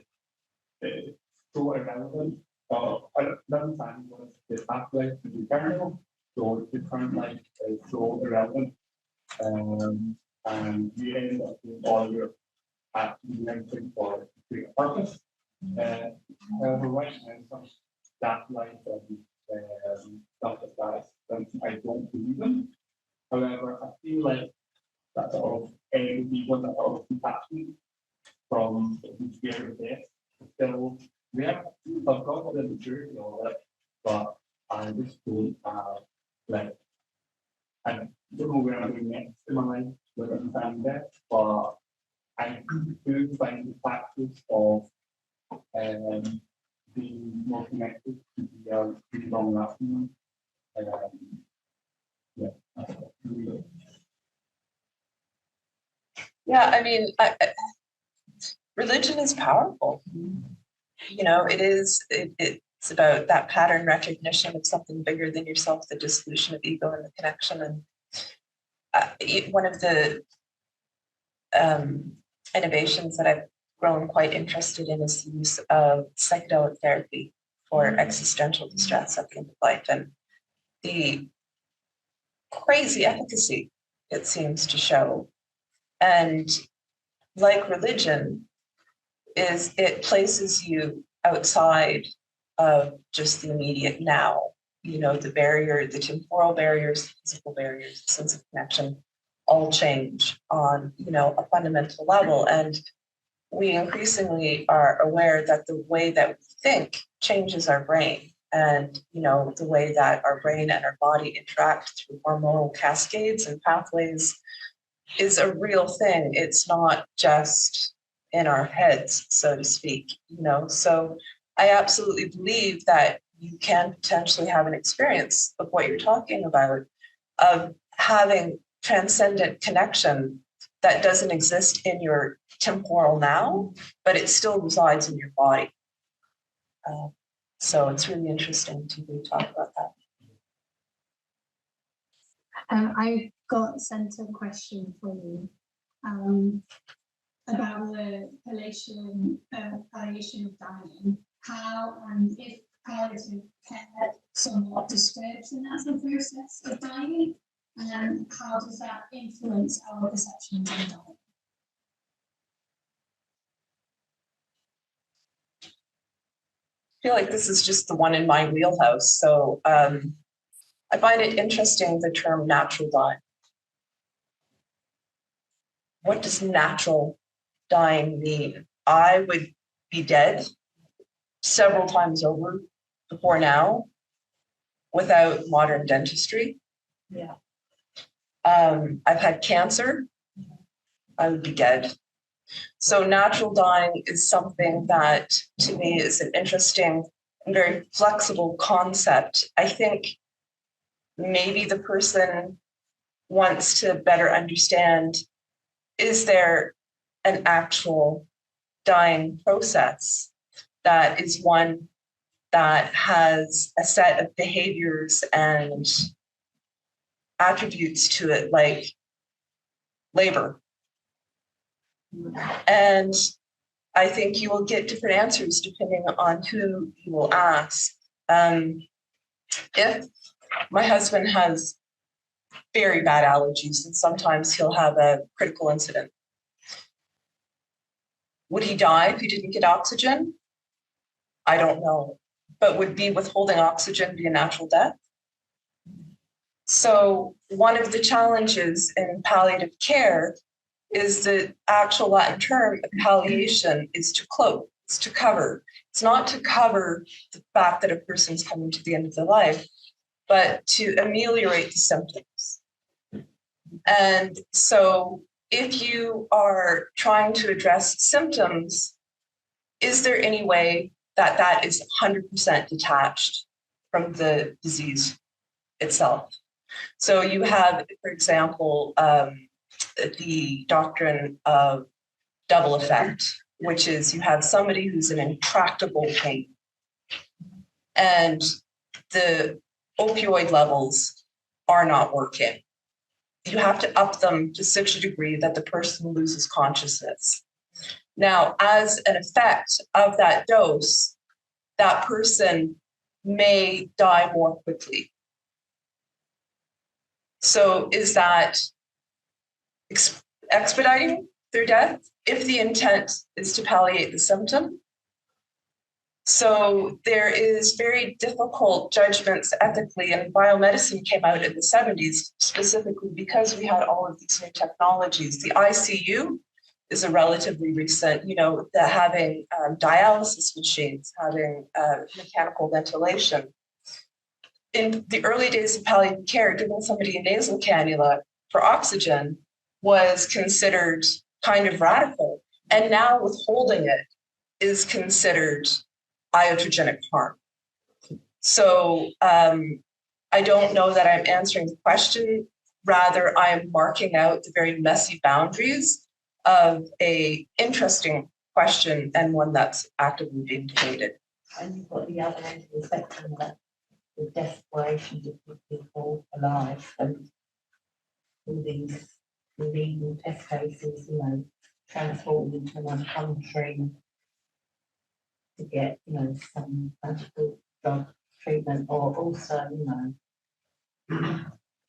it's so irrelevant. So I don't understand what the pathway to the eternal. So the current life is so irrelevant. And you end up doing all your doing everything for a purpose. However, right now, that life and stuff like that, I don't believe in. However, I feel like that sort of people that sort of detachment from the fear of death. So we have, I've got the maturity of it, but I just don't have like I don't know where I'm going next in my life with understanding death, but I do find the practice of being more connected to the pretty long lasting one. Yeah, that's really good. Yeah, I mean, religion is powerful. You know, it's about that pattern recognition of something bigger than yourself, the dissolution of ego and the connection. And one of the innovations that I've grown quite interested in is the use of psychedelic therapy for existential distress at the end of life, and the crazy efficacy it seems to show. And like religion, it places you outside of just the immediate now. You know, the barrier, the temporal barriers, the physical barriers, the sense of connection, all change on, you know, a fundamental level. And we increasingly are aware that the way that we think changes our brain. And, you know, the way that our brain and our body interact through hormonal cascades and pathways is a real thing. It's not just in our heads, so to speak, you know. So I absolutely believe that you can potentially have an experience of what you're talking about, of having transcendent connection that doesn't exist in your temporal now, but it still resides in your body. So it's really interesting to really talk about that. I got sent a question for you about the palliation of dying. How and if palliative care somewhat disturbs the natural process of dying, and how does that influence our perceptions of dying? I feel like this is just the one in my wheelhouse. So I find it interesting, the term natural dying. What does natural dying mean? I would be dead several times over before now without modern dentistry. Yeah. I've had cancer. I would be dead. So natural dying is something that to me is an interesting and very flexible concept. I think maybe the person wants to better understand, is there an actual dying process that is one that has a set of behaviors and attributes to it, like labor? And I think you will get different answers depending on who you will ask. If my husband has very bad allergies and sometimes he'll have a critical incident, would he die if he didn't get oxygen? I don't know. But would withholding oxygen be a natural death? So one of the challenges in palliative care is the actual Latin term of palliation is to cloak, it's to cover. It's not to cover the fact that a person's coming to the end of their life, but to ameliorate the symptoms. And so if you are trying to address symptoms, is there any way that that is 100% detached from the disease itself? So you have, for example, the doctrine of double effect, which is you have somebody who's in intractable pain and the opioid levels are not working. You have to up them to such a degree that the person loses consciousness. Now, as an effect of that dose, that person may die more quickly. So is that expediting their death if the intent is to palliate the symptom? So there is very difficult judgments ethically, and biomedicine came out in the 70s specifically because we had all of these new technologies. The ICU is a relatively recent, having dialysis machines, having mechanical ventilation. In the early days of palliative care, giving somebody a nasal cannula for oxygen was considered kind of radical. And now withholding it is considered iatrogenic harm. So I don't know that I'm answering the question. Rather, I'm marking out the very messy boundaries of a interesting question and one that's actively being debated. And you've got the other end of the spectrum, that the desperation to keep people alive, and all these legal test cases, you know, transported into another country to get, you know, some medical drug treatment, or also, you know,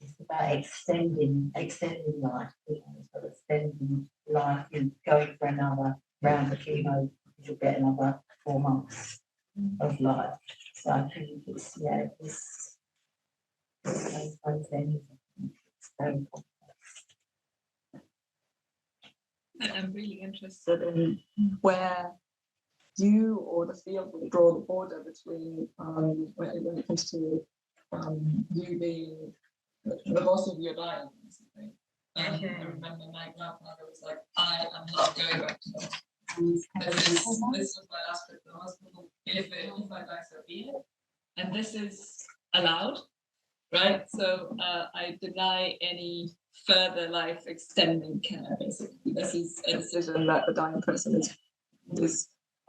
it's about extending life, you know, so extending life, you going for another round of chemo, you'll get another 4 months of life. So I think it's, yeah, it's very complex. I'm really interested in where you or the field would draw the border between when it comes to you being the boss of your dying, basically. I remember my grandfather was like, I am not going back to that. This was my last trip to the hospital. If I die, so be it. And this is allowed, right? So I deny any further life extending care, basically. This is a decision that the dying person is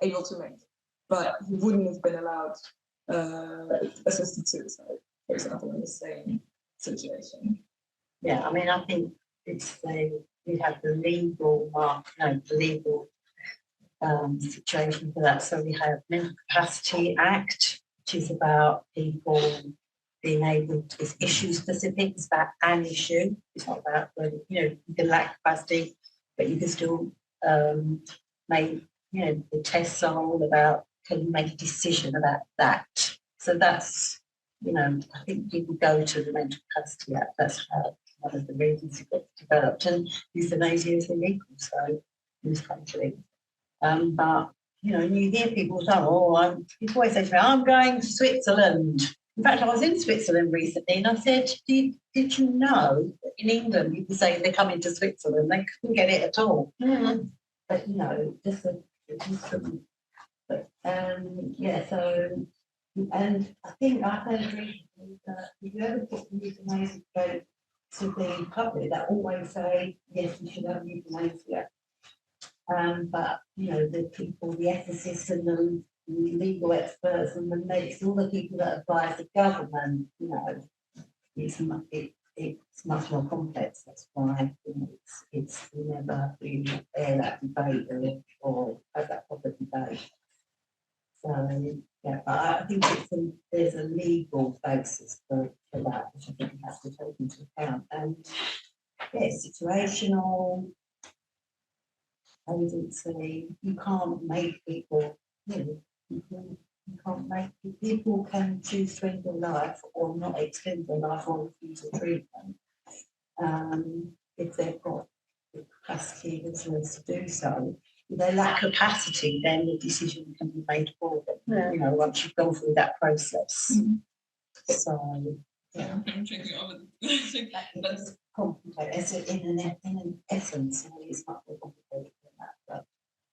able to make. But he wouldn't have been allowed assisted suicide, for example, in the same situation. Yeah, I mean, I think it's we have the legal situation for that. So we have Mental Capacity Act, which is about people being able to, it's issue specific, it's about an issue. It's not about whether, you know, you can lack capacity, but you can still make, you know, the tests are all about, can you make a decision about that? So that's, you know, I think people go to the Mental Capacity Act. That's how one of the reasons it got developed. And euthanasia is illegal, so in this country. But, you know, you hear people say, people always say to me, I'm going to Switzerland. In fact, I was in Switzerland recently and I said, did you know that in England you can say they're coming to Switzerland, they couldn't get it at all. Mm-hmm. But, you know, yeah, so, and I think I heard recently that if you ever put euthanasia to the public, they always say, yes, you should have euthanasia. But, you know, the people, the ethicists and the legal experts and the medics, all the people that advise the government, you know, it's much more complex. That's why, you know, it's never really air that debate or have that proper debate. So, yeah, but I think there's a legal basis for that, which I think we have to take into account. And yeah, situational agency, you can't make people, you know, you can't make people can choose to end their life or not extend their life or refuse a treatment if they've got the capacity and resource to do so. If they lack capacity, then the decision can be made for them. Yeah. You know, once you've gone through that process. Mm-hmm. So yeah, I'm checking over that's complicated. In an essence, it's much more complicated than that. But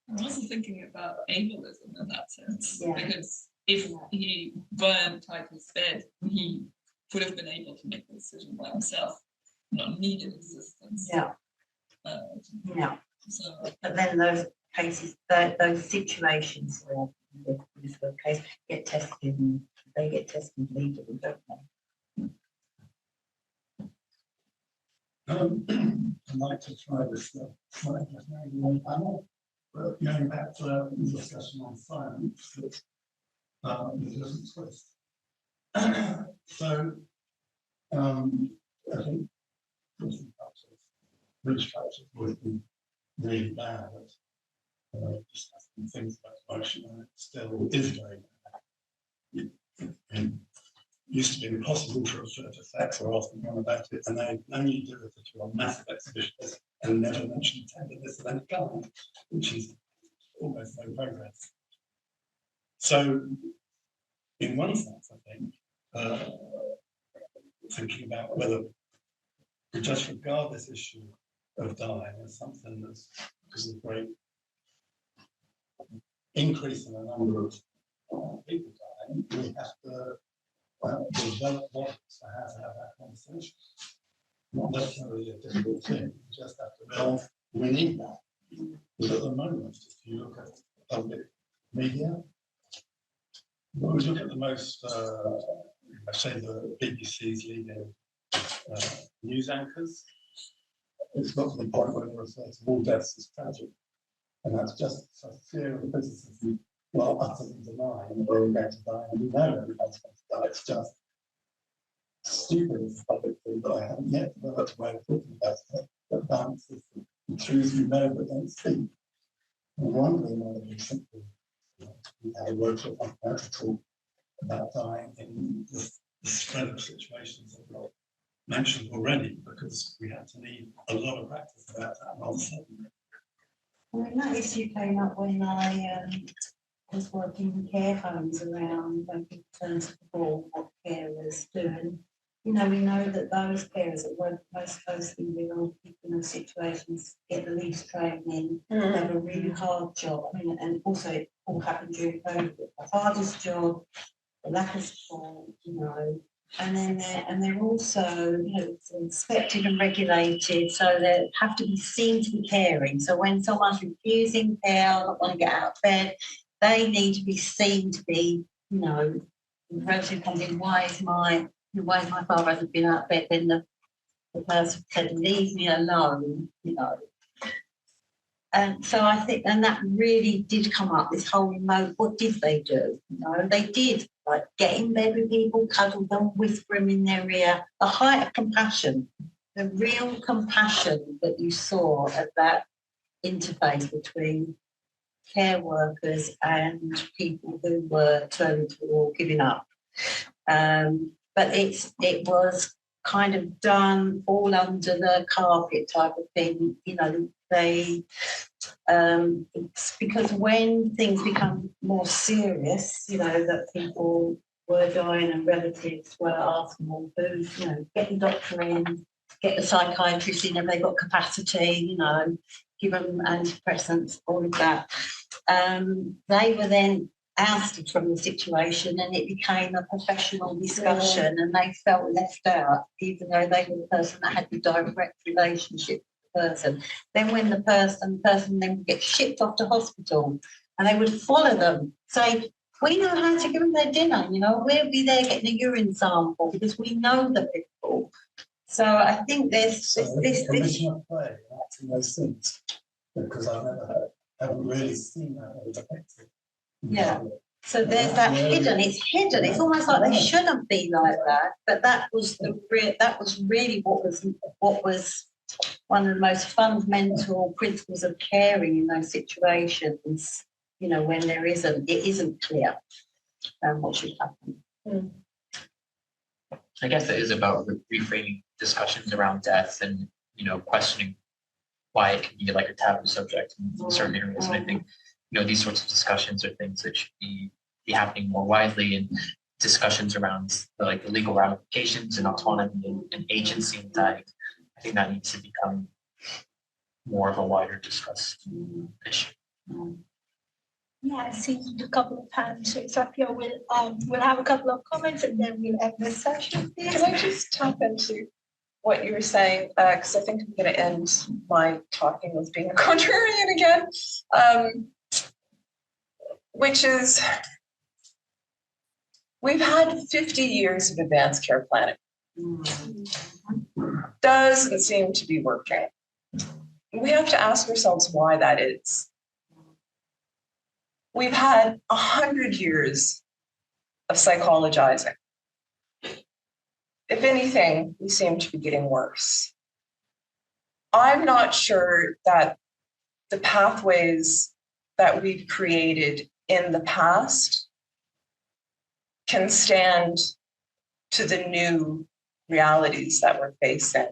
I'm also thinking about ableism in that sense, because if he weren't tied to his bed, he would have been able to make the decision by himself, not needed assistance. Yeah. Yeah. So, but then those cases, those situations where this case get tested, and they get tested legally, don't they? I'd like to try this slightly different panel, but going back to our discussion on science, that it doesn't twist. So, I think British culture would be really bad at discussing things about emotion, and it still is very bad. It used to be impossible to refer to sex or ask anyone about it, and they only do it to a massive exhibition and never mention tenderness of any kind, which is almost no progress. So, in one sense, I think, thinking about whether we just regard this issue of dying as something that's, because of the great increase in the number of people dying, we have to develop models for how to have that conversation. Not necessarily a difficult thing, we just have to realize we need that. But at the moment, if you look at public media, when we look at the most, I say the BBC's leading news anchors, it's got to the point where they refer to all deaths as tragic. And that's just a fear of businesses who are utterly denying we're all going to die, and we know everybody's going to die. It's just stupid as a public thing, but I haven't yet developed a way of talking about it that balances the truths we know but don't speak. And wondering whether we simply we had a workshop on how to talk about dying in the spread of situations that were mentioned already, because we had to need a lot of practice about that rather suddenly. I mean, that issue came up when I was working in care homes around when people turn to the board what carers do. And, you know, we know that those carers that work most closely with old people in those situations get the least training, have a really hard job. I mean, and also it all happened during COVID, the hardest job, the lack of support, you know. And then they're also, you know, inspected and regulated, so they have to be seen to be caring. So when someone's refusing care, not want to get out of bed, they need to be seen to be, you know, the person comes in, why is my father hasn't been out of bed? Then the person said, leave me alone, you know. And so I think, and that really did come up, this whole remote, what did they do? You know, they did like get in bed with people, cuddle them, whisper them in their ear, the height of compassion, the real compassion that you saw at that interface between care workers and people who were turning to or giving up. But it was kind of done all under the carpet type of thing, you know. It's because when things become more serious, you know, that people were dying and relatives were asking, well, who, you know, get the doctor in, get the psychiatrist in if they've got capacity, you know, give them antidepressants, all of that. They were then ousted from the situation, and it became a professional discussion, and they felt left out, even though they were the person that had the direct relationship with the person. Then when the person then would get shipped off to hospital, and they would follow them, say, we know how to give them their dinner, you know, we'll be there getting a urine sample because we know the people. So I think there's this commission of play, acting those things, because haven't really seen that as effective. Yeah. So there's that hidden. It's hidden. It's almost like they shouldn't be like that. But that was really what was one of the most fundamental principles of caring in those situations. You know, when it isn't clear what should happen. I guess it is about reframing discussions around death and, you know, questioning why it can be like a taboo subject in certain areas. And I think, you know, these sorts of discussions are things that should be happening more widely, and discussions around the legal ramifications and autonomy and agency in dying. I think that needs to become more of a wider discussed issue. Yeah, I see a couple of hands. So Sophia, we'll have a couple of comments and then we'll end this session. Can I just tap into what you were saying? Because I think I'm going to end my talking with being a contrarian again, which is we've had 50 years of advanced care planning. Doesn't seem to be working. We have to ask ourselves why that is. We've had 100 years of psychologizing. If anything, we seem to be getting worse. I'm not sure that the pathways that we've created in the past can stand to the new realities that we're facing.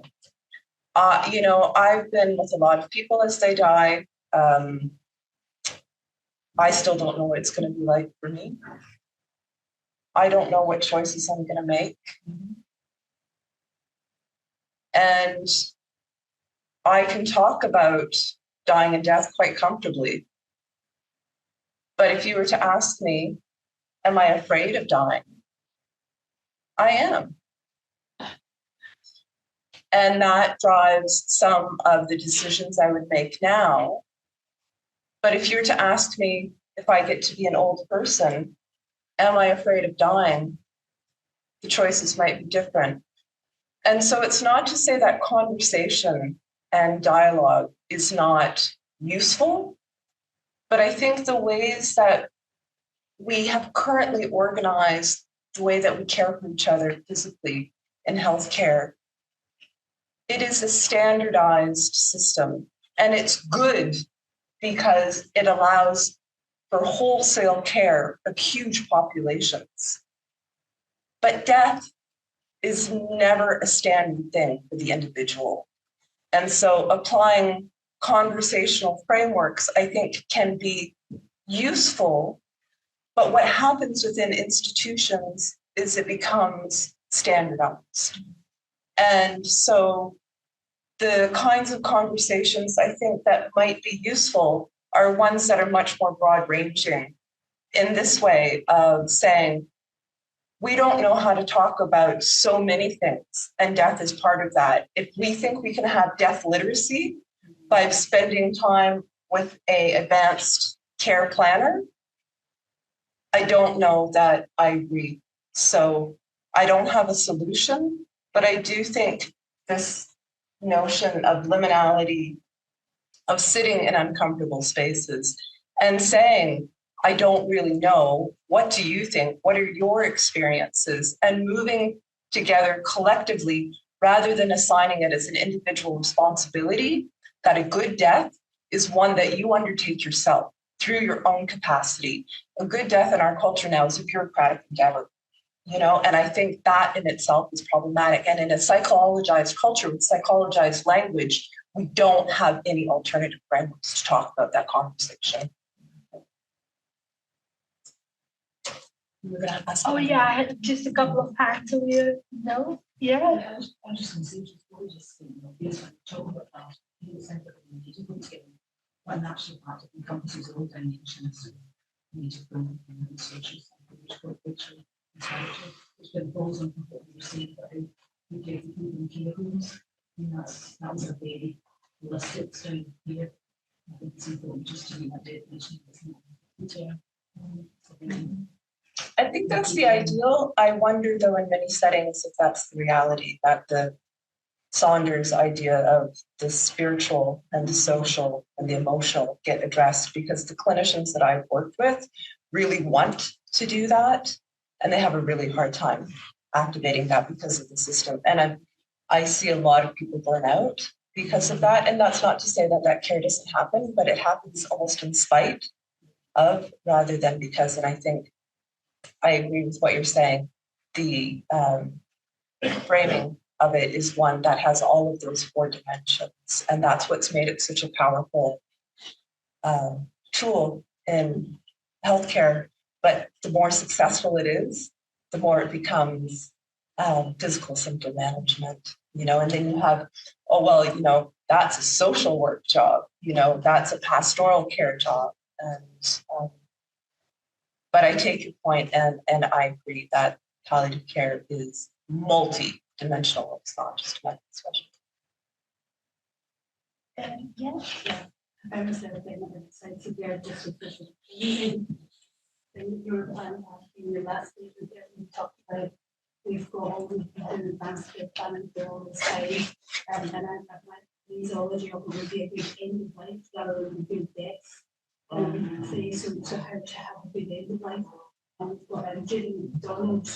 You know, I've been with a lot of people as they die. I still don't know what it's going to be like for me. I don't know what choices I'm going to make. And I can talk about dying and death quite comfortably. But if you were to ask me, am I afraid of dying? I am. And that drives some of the decisions I would make now But if you're to ask me if I get to be an old person, am I afraid of dying? The choices might be different. And so it's not to say that conversation and dialogue is not useful, but I think the ways that we have currently organized the way that we care for each other physically in healthcare, it is a standardized system, and it's good because it allows for wholesale care of huge populations. But death is never a standard thing for the individual. And so applying conversational frameworks, I think, can be useful. But what happens within institutions is it becomes standardized. And so the kinds of conversations I think that might be useful are ones that are much more broad ranging in this way of saying, we don't know how to talk about so many things, and death is part of that. If we think we can have death literacy by spending time with an advanced care planner, I don't know that I agree. So I don't have a solution, but I do think this notion of liminality, of sitting in uncomfortable spaces and saying, I don't really know. What do you think? What are your experiences? And moving together collectively rather than assigning it as an individual responsibility, that a good death is one that you undertake yourself through your own capacity. A good death in our culture now is a bureaucratic endeavor, and I think that in itself is problematic. And in a psychologized culture with psychologized language, we don't have any alternative frameworks to talk about that conversation. Oh yeah, I had just a couple of hands over here. No? Yeah. I'm just going to say, just talk about that. One natural part of encompasses all dimensions of native and social which builds on what we were saying about how we care for people in care homes. That was a very holistic down here. I think it's important just to be that definition. I think that's the ideal. I wonder, though, in many settings, if that's the reality, that the Saunders idea of the spiritual and the social and the emotional get addressed, because the clinicians that I've worked with really want to do that, and they have a really hard time activating that because of the system. And I see a lot of people burn out because of that. And that's not to say that that care doesn't happen, but it happens almost in spite of rather than because. And I think I agree with what you're saying. The framing of it is one that has all of those 4 dimensions. And that's what's made it such a powerful tool in healthcare. But the more successful it is, the more it becomes physical symptom management, and then you have, that's a social work job, that's a pastoral care job. And but I take your point, and I agree that palliative care is multi-dimensional. It's not just medical specialty. Yeah. I was there saying to be just using your in the last week we talked about we've got all the advanced care planning for all this time, and I my physiology of would be a good end of life rather than a good death. So how to have a good end of life. And we've got Judy McDonald,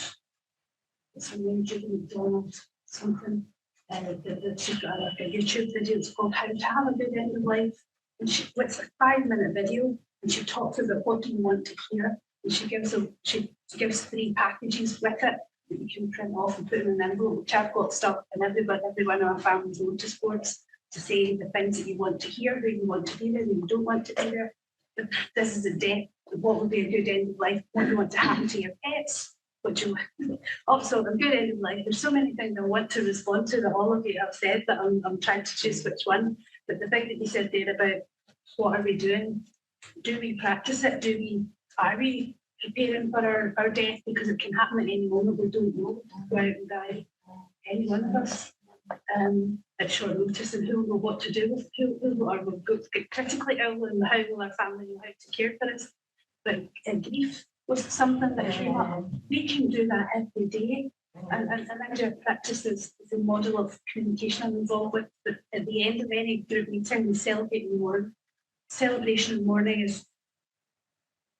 Judy McDonald something that she's got like a YouTube video. It's called How to Have a Good End of Life. And it's a 5-minute video, and she talks about what do you want to hear. And she gives 3 packages with it that you can print off and put in an envelope, which I've got stuff in every one of our family's notice boards to say the things that you want to hear, who you want to be there, who you don't want to be there. But this is a death. What would be a good end of life? What do you want to happen to your pets? Also a good end of life. There's so many things I want to respond to that all of you have said that I'm trying to choose which one. But the thing that you said there about what are we doing? Do we practice it? Are we preparing for our death? Because it can happen at any moment. We don't know. Go out and die. Any one of us. at short notice, and who will know what to do with who or will get critically ill, and how will our family know how to care for us. But grief was something that came up. We can do that every day. And our practice is a model of communication I'm involved with. But at the end of any group meeting, we celebrate the morning. Celebration in the morning is,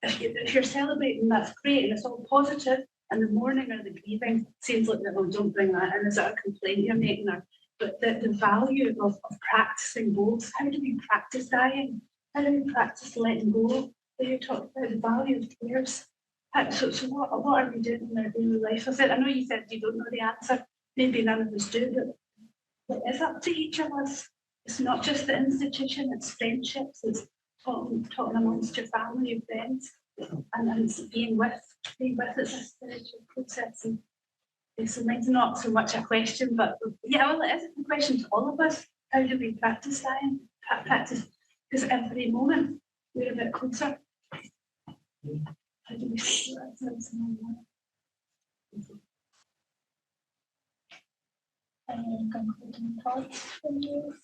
if you're celebrating, that's great, and it's all positive. And the mourning or the grieving seems like, oh, don't bring that in. Is that a complaint you're making? But the value of practicing both. How do we practice dying? How do we practice letting go? You talked about the value of tears. So what are we doing in our daily life with it? I know you said you don't know the answer. Maybe none of us do, but it's up to each of us. It's not just the institution, it's friendships, it's talking amongst your family, your friends, and it's being with it's a spiritual process. And it's not so much a question, but yeah, well, it is a question to all of us. How do we practice dying? Practice, because every moment we're a bit closer. How do we see that? Any concluding thoughts from you?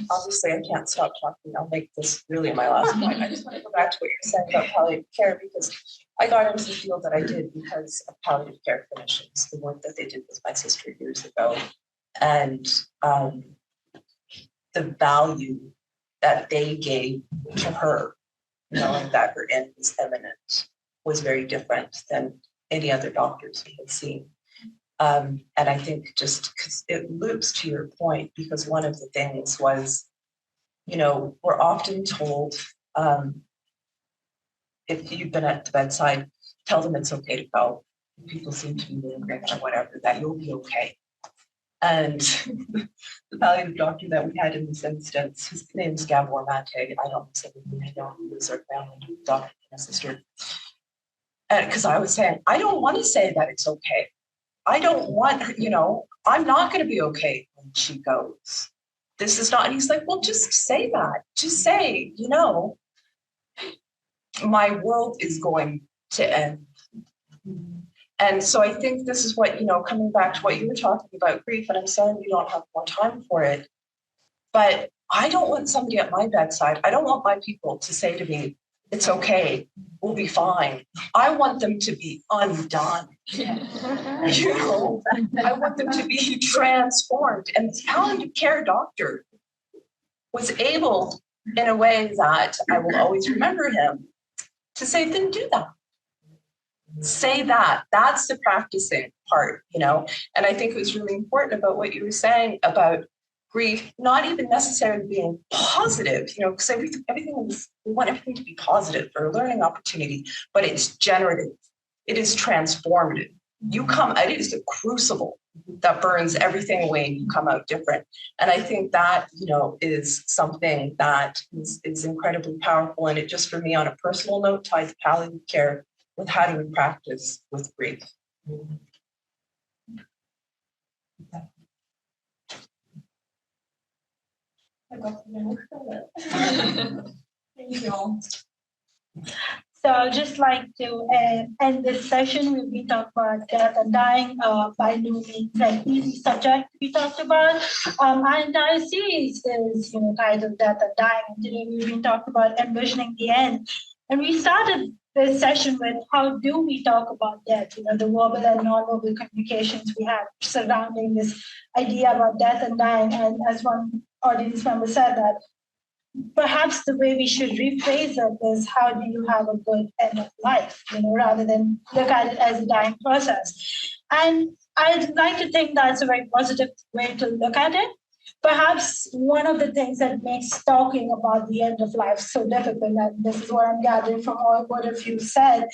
Obviously, I can't stop talking. I'll make this really my last point. I just want to go back to what you're saying about palliative care, because I got into the field that I did because of palliative care clinicians, the work that they did with my sister years ago. And the value that they gave to her, knowing that her end was imminent, was very different than any other doctors we had seen. And I think just because it loops to your point, because one of the things was, we're often told, if you've been at the bedside, tell them it's okay to go. People seem to be lingering or whatever, that you'll be okay. And the palliative doctor that we had in this instance, his name is Gabor Mate. I don't know who was our family doctor, my sister. And because I was saying, I don't want to say that it's okay. I don't want, I'm not going to be okay when she goes. This is not, and he's like, well, just say that. Just say, my world is going to end. And so I think this is what, coming back to what you were talking about, grief, and I'm sorry we don't have more time for it, but I don't want somebody at my bedside, I don't want my people to say to me, it's okay, we'll be fine. I want them to be undone. I want them to be transformed. And this palliative care doctor was able, in a way that I will always remember him, to say, then do that. Say that. That's the practicing part, And I think it was really important about what you were saying about grief, not even necessarily being positive, because everything is, we want everything to be positive or a learning opportunity, but it's generative. It is transformative. You come out, it is a crucible that burns everything away and you come out different. And I think that, is something that is incredibly powerful. And it just, for me, on a personal note, ties palliative care with how do we practice with grief. Thank you. So I'd just like to end this session. We'll be talking about death and dying, by no means an easy subject to be talked about. Our entire series is titled Death and Dying, and today we've been talking about envisioning the end. And we started this session with how do we talk about death, the verbal and non-verbal communications we have surrounding this idea about death and dying. And as one audience member said, that perhaps the way we should rephrase it is how do you have a good end of life, rather than look at it as a dying process. And I'd like to think that's a very positive way to look at it. Perhaps one of the things that makes talking about the end of life so difficult, and this is what I'm gathering from all what of you said,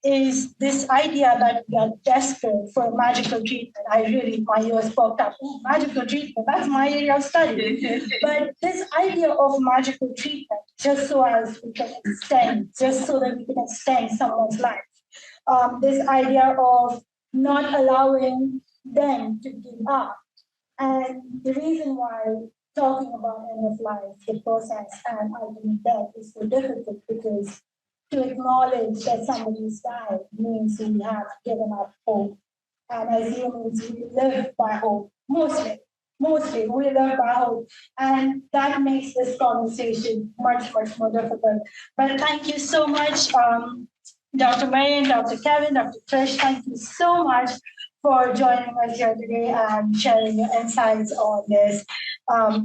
is this idea that we are desperate for magical treatment. My ears popped up. Oh, magical treatment, that's my area of study. But this idea of magical treatment, just so as we can extend, just so that we can extend someone's life. This idea of not allowing them to give up. And the reason why talking about end of life, the process, and ultimate death is so difficult, because to acknowledge that somebody's died means we have given up hope and as humans, we live by hope, mostly we live by hope, and that makes this conversation much more difficult. But thank you so much, Dr. Marian, Dr. Kevin, Dr. Trish. Thank you so much for joining us here today and sharing your insights on this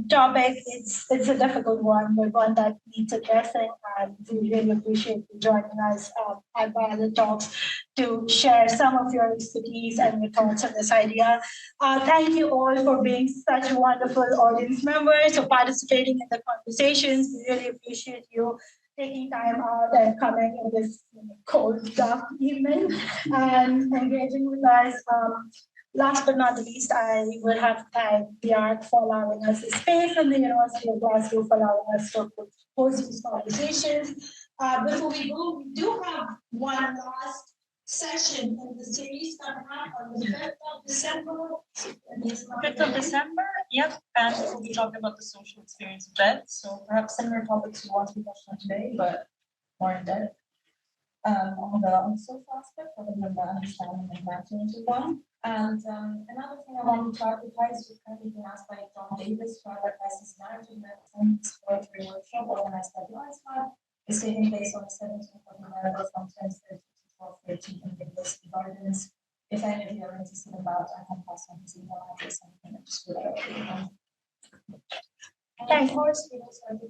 topic. It's a difficult one, but one that needs addressing, and we really appreciate you joining us at my other talks to share some of your expertise and your thoughts on this idea. Thank you all for being such wonderful audience members, for participating in the conversations. We really appreciate you taking time out and coming in this cold, dark evening and engaging with us. Last but not the least, I would have to thank the ARC for allowing us the space and the University of Glasgow for allowing us to host these conversations. Before we go, we do have one last session in the series coming up on the 5th of December. 5th of December, yep, and we'll be talking about the social experience of death. So perhaps similar topics we want to be touched on today, but more in depth. On the social aspect, rather than the understanding and imaginative one. And another thing I want to advertise, we've currently been asked by John Davis to advertise this narrative medicine exploratory workshop organized by the Lab. It's taking place on the 17th of November from 10:30 to 12:30 in the University Gardens. If any of you are interested about, I can pass on his email address and you can just do that. And of course, we also have the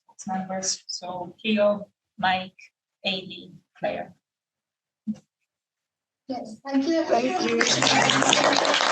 talks members. So Keo, Mike, Amy, Claire. Yes, thank you. Thank you.